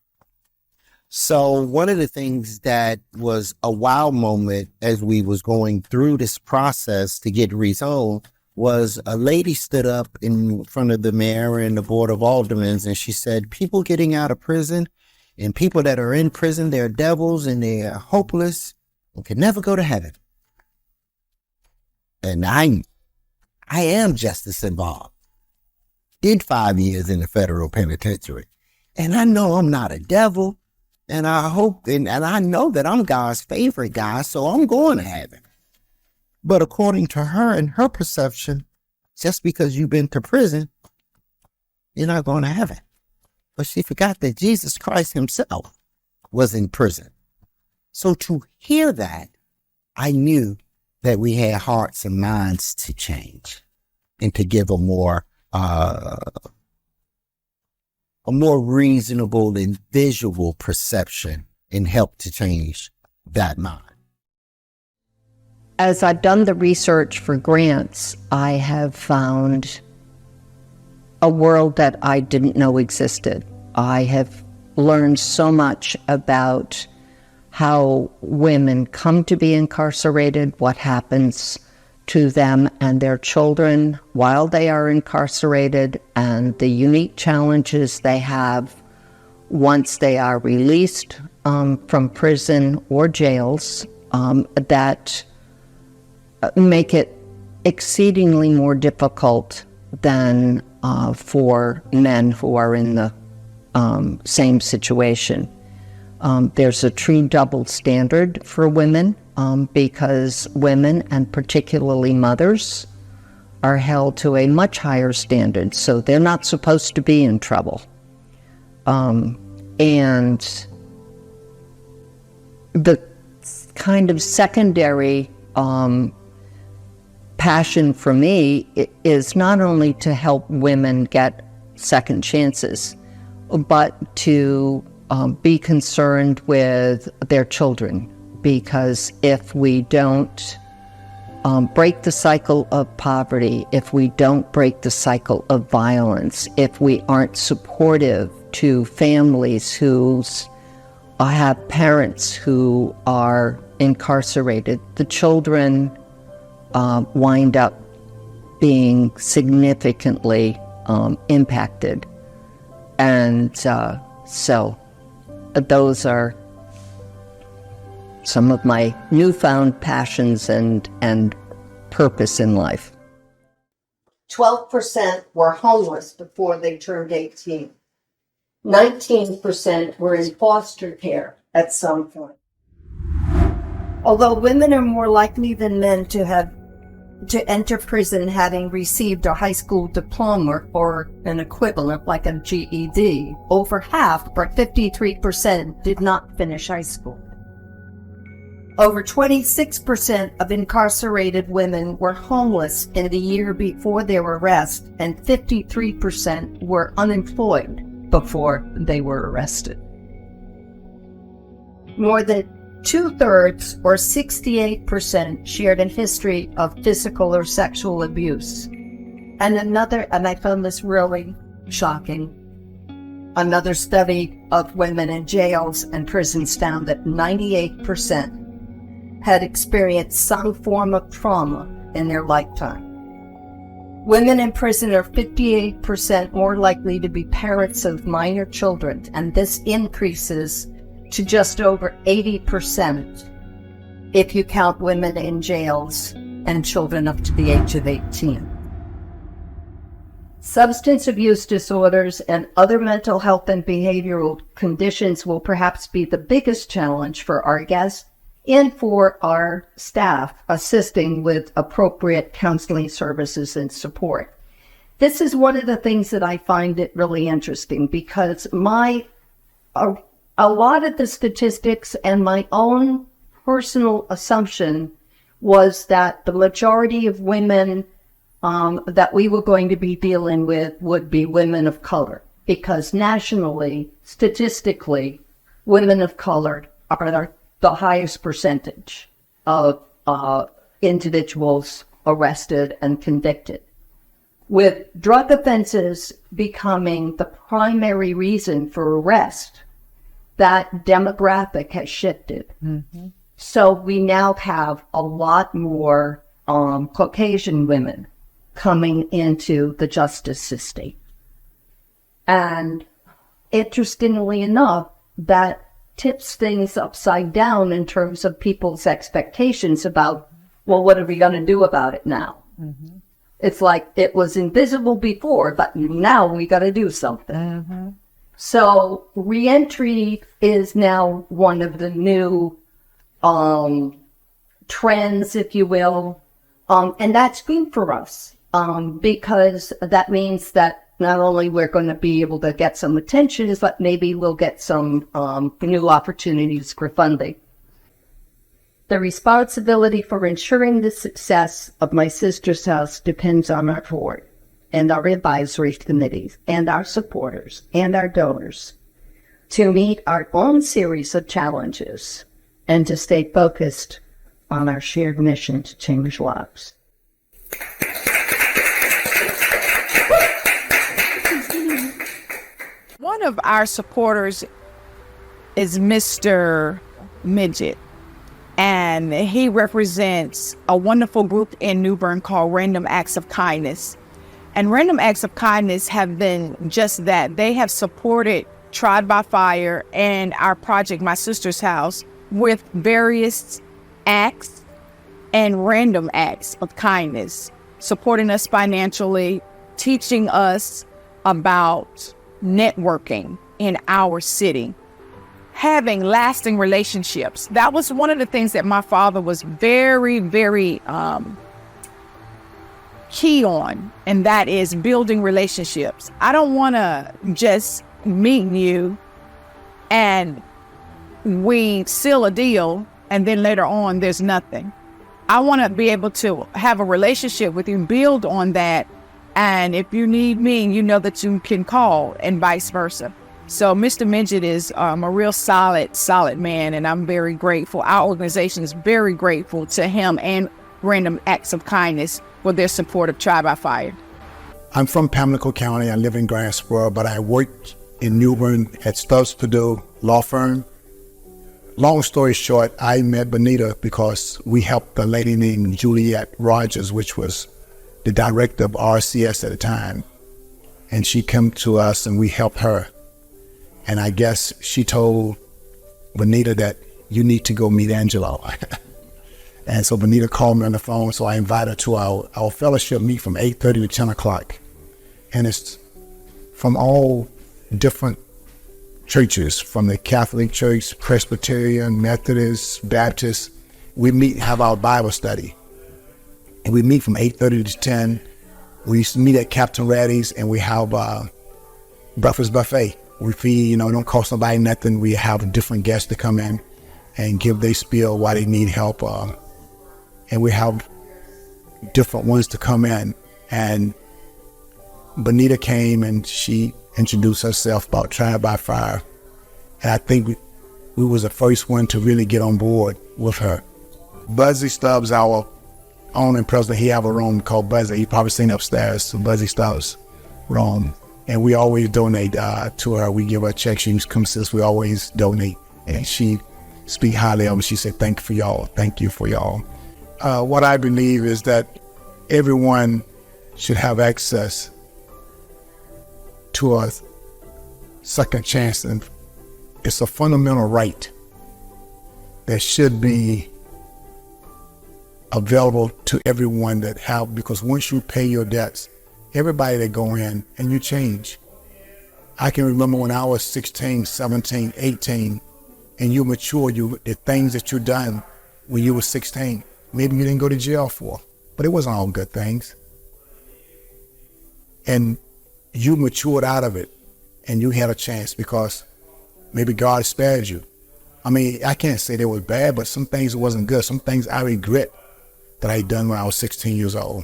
So one of the things that was a wow moment as we was going through this process to get rezoned was a lady stood up in front of the mayor and the board of aldermen, and she said, people getting out of prison and people that are in prison, they're devils and they're hopeless and can never go to heaven. And I am justice involved. Did 5 years in the federal penitentiary. And I know I'm not a devil. And I hope, and I know that I'm God's favorite guy, so I'm going to heaven. But according to her and her perception, just because you've been to prison, you're not going to heaven. But she forgot that Jesus Christ himself was in prison. So to hear that, I knew that we had hearts and minds to change and to give a more reasonable and visual perception and help to change that mind. As I've done the research for grants, I have found a world that I didn't know existed. I have learned so much about how women come to be incarcerated, what happens to them and their children while they are incarcerated, and the unique challenges they have once they are released from prison or jails that make it exceedingly more difficult than for men who are in the same situation. There's a true double standard for women because women, and particularly mothers, are held to a much higher standard, so they're not supposed to be in trouble. And the kind of secondary passion for me is not only to help women get second chances, but to be concerned with their children. Because if we don't break the cycle of poverty, if we don't break the cycle of violence, if we aren't supportive to families who have parents who are incarcerated, the children wind up being significantly impacted. And so those are some of my newfound passions and purpose in life. 12% were homeless before they turned 18. 19% were in foster care at some point. Although women are more likely than men to enter prison having received a high school diploma or an equivalent like a GED, over half, or 53%, did not finish high school. Over 26% of incarcerated women were homeless in the year before their arrest, and 53% were unemployed before they were arrested. More than 2/3, or 68%, shared a history of physical or sexual abuse. And I found this really shocking, another study of women in jails and prisons found that 98% had experienced some form of trauma in their lifetime. Women in prison are 58% more likely to be parents of minor children, and this increases to just over 80% if you count women in jails and children up to the age of 18. Substance abuse disorders and other mental health and behavioral conditions will perhaps be the biggest challenge for our guests and for our staff assisting with appropriate counseling services and support. This is one of the things that I find it really interesting, because a lot of the statistics and my own personal assumption was that the majority of women that we were going to be dealing with would be women of color, because nationally, statistically, women of color are the highest percentage of individuals arrested and convicted. With drug offenses becoming the primary reason for arrest, that demographic has shifted. Mm-hmm. So we now have a lot more Caucasian women coming into the justice system. And interestingly enough, that tips things upside down in terms of people's expectations about, well, what are we going to do about it now? Mm-hmm. It's like it was invisible before, but now we got to do something. Mm-hmm. So reentry is now one of the new trends, if you will, and that's good for us because that means that not only we're going to be able to get some attention, but maybe we'll get some new opportunities for funding. The responsibility for ensuring the success of my sister's house depends on our board and our advisory committees and our supporters and our donors to meet our own series of challenges and to stay focused on our shared mission to change lives. One of our supporters is Mr. Midget, and he represents a wonderful group in New Bern called Random Acts of Kindness. And Random Acts of Kindness have been just that. They have supported Tried by Fire and our project, My Sister's House, with various acts and random acts of kindness, supporting us financially, teaching us about networking in our city, having lasting relationships. That was one of the things that my father was very, very key on, and that is building relationships. I don't want to just meet you and we seal a deal and then later on there's nothing. I want to be able to have a relationship with you, build on that, and if you need me, you know that you can call, and vice versa. So Mr. Midget is a real solid man, and I'm very grateful. Our organization is very grateful to him and Random Acts of Kindness for their support of Tried by Fire. I'm from Pamlico County. I live in Grantsboro, but I worked in New Bern at Stubbs Purdue Law Firm. Long story short, I met Bonita because we helped a lady named Juliet Rogers, which was the director of RCS at the time. And she came to us and we helped her. And I guess she told Bonita that you need to go meet Angelo. And so Bonita called me on the phone, so I invited her to our fellowship meet from 8:30 to 10 o'clock. And it's from all different churches, from the Catholic Church, Presbyterian, Methodist, Baptist. We meet, have our Bible study. And we meet from 8:30 to 10. We used to meet at Captain Ratty's and we have breakfast buffet. We feed, it don't cost nobody nothing. We have different guests to come in and give their spiel why they need help. And we have different ones to come in. And Bonita came and she introduced herself about Tried by Fire. And I think we was the first one to really get on board with her. Buzzy Stubbs, our owner and president, he have a room called Buzzy. You probably seen upstairs, so Buzzy Stubbs room. And we always donate to her. We give her a check. She comes to us, we always donate. And she speak highly of them. She said, thank you for y'all. What I believe is that everyone should have access to a second chance, and it's a fundamental right that should be available to everyone that have, because once you pay your debts, everybody that go in and you change. I can remember when I was 16, 17, 18, and you mature, the things that you done when you were 16, maybe you didn't go to jail for, but it wasn't all good things. And you matured out of it and you had a chance because maybe God spared you. I mean, I can't say they were bad, but some things wasn't good. Some things I regret that I done when I was 16 years old.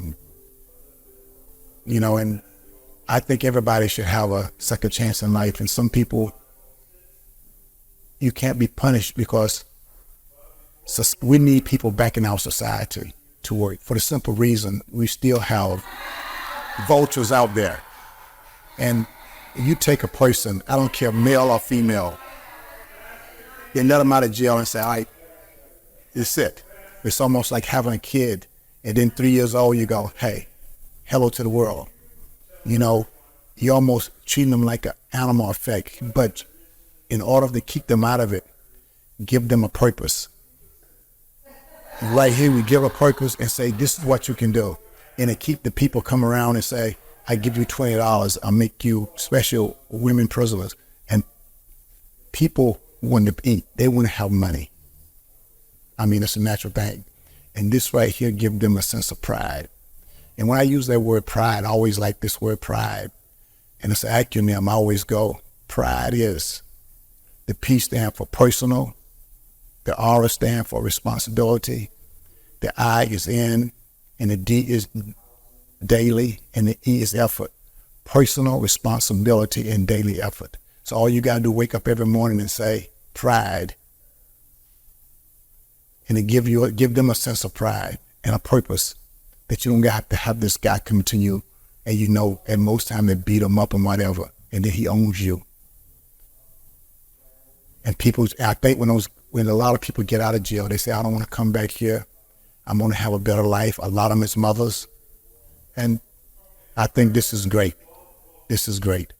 And I think everybody should have a second chance in life. And some people, you can't be punished because we need people back in our society to work for the simple reason we still have vultures out there. And you take a person, I don't care male or female, you let them out of jail and say, all right, it's it. It's almost like having a kid and then 3 years old you go, hey, hello to the world. You almost treat them like an animal effect, but in order to keep them out of it, give them a purpose. Right here, we give a purpose and say, this is what you can do. And to keep the people come around and say, I give you $20, I'll make you special women prisoners. And people wouldn't eat, they wouldn't have money. I mean, it's a natural thing. And this right here give them a sense of pride. And when I use that word pride, I always like this word pride. And it's an acronym, I always go, pride is, the P stand for personal, The R stands for responsibility. The I is in, and the D is daily, and the E is effort. Personal responsibility and daily effort. So all you got to do, wake up every morning and say, pride. And to give them a sense of pride and a purpose, that you don't have to have this guy come to you and you know, at most time they beat him up and whatever, and then he owns you. And people, I think when a lot of people get out of jail, they say, I don't want to come back here. I'm going to have a better life. A lot of them is mothers. And I think this is great. This is great.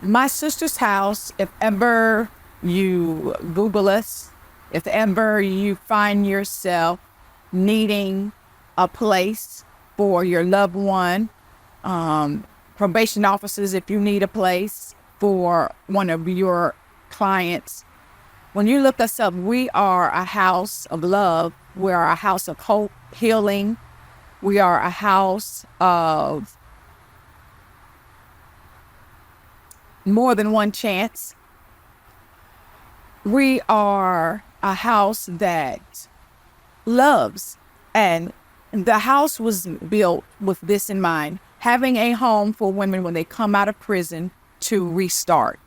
My sister's house, if ever you Google us, if ever you find yourself needing a place for your loved one, probation officers, if you need a place for one of your clients, when you look us up, we are a house of love. We are a house of hope, healing. We are a house of more than one chance. We are a house that loves, and the house was built with this in mind, having a home for women when they come out of prison to restart,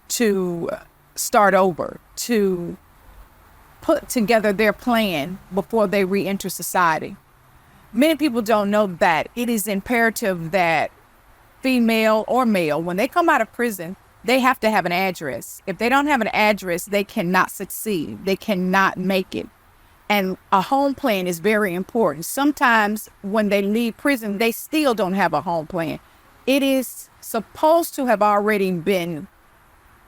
to start over, to put together their plan before they re-enter society. Many people don't know that it is imperative that female or male, when they come out of prison, they have to have an address. If they don't have an address, they cannot succeed. They cannot make it. And a home plan is very important. Sometimes when they leave prison, they still don't have a home plan. It is supposed to have already been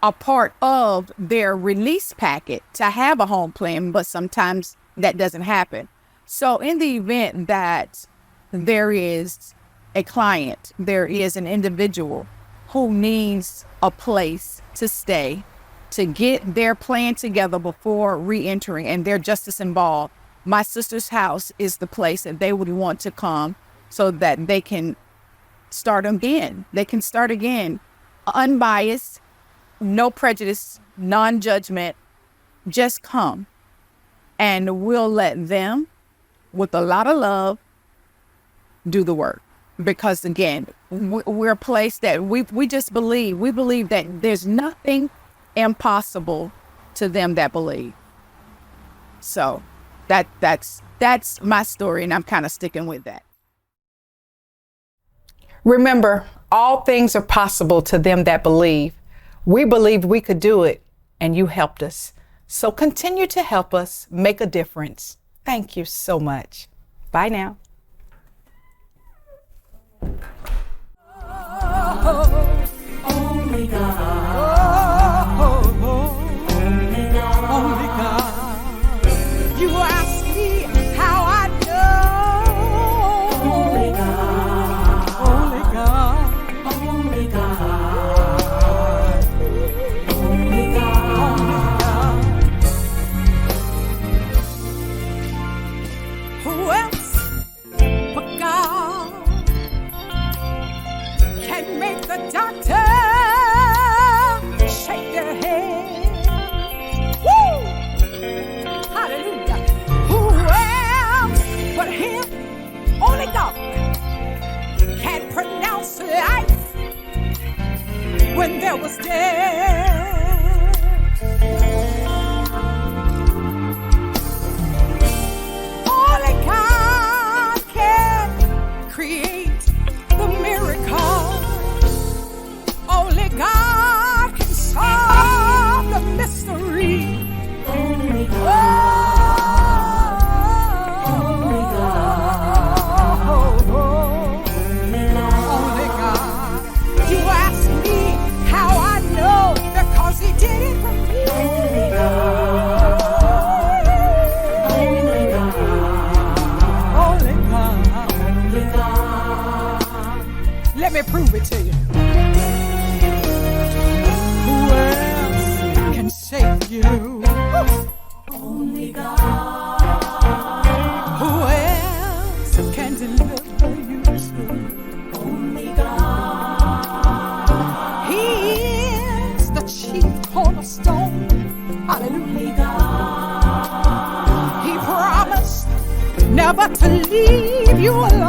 a part of their release packet to have a home plan, but sometimes that doesn't happen. So in the event that there is a client, there is an individual who needs a place to stay, to get their plan together before re-entering, and their justice involved, my sister's house is the place that they would want to come so that they can start again. They can start again, unbiased, no prejudice, non-judgment, just come. And we'll let them, with a lot of love, do the work. Because again, we're a place that we just believe. We believe that there's nothing impossible to them that believe. So that's my story, and I'm kind of sticking with that. Remember, all things are possible to them that believe. We believed we could do it, and you helped us. So continue to help us make a difference. Thank you so much. Bye now. Only God. Only God. Only God. You ask me how I know. Only God. Only God. Only God. Only God. Who else but God can make the doctor shake their head? Woo! Hallelujah. Who else but him? Only God can pronounce life when there was death. Only God can create the miracle. Only God can solve the mystery. Only God. Only God. Only God. You ask me how I know, because He did it for me. Only God. Only God. Only God. Only God. Let me prove it to you. Who else can save you? Only God. Who else can deliver you? Only God. He is the chief cornerstone. Hallelujah. never to leave you alone.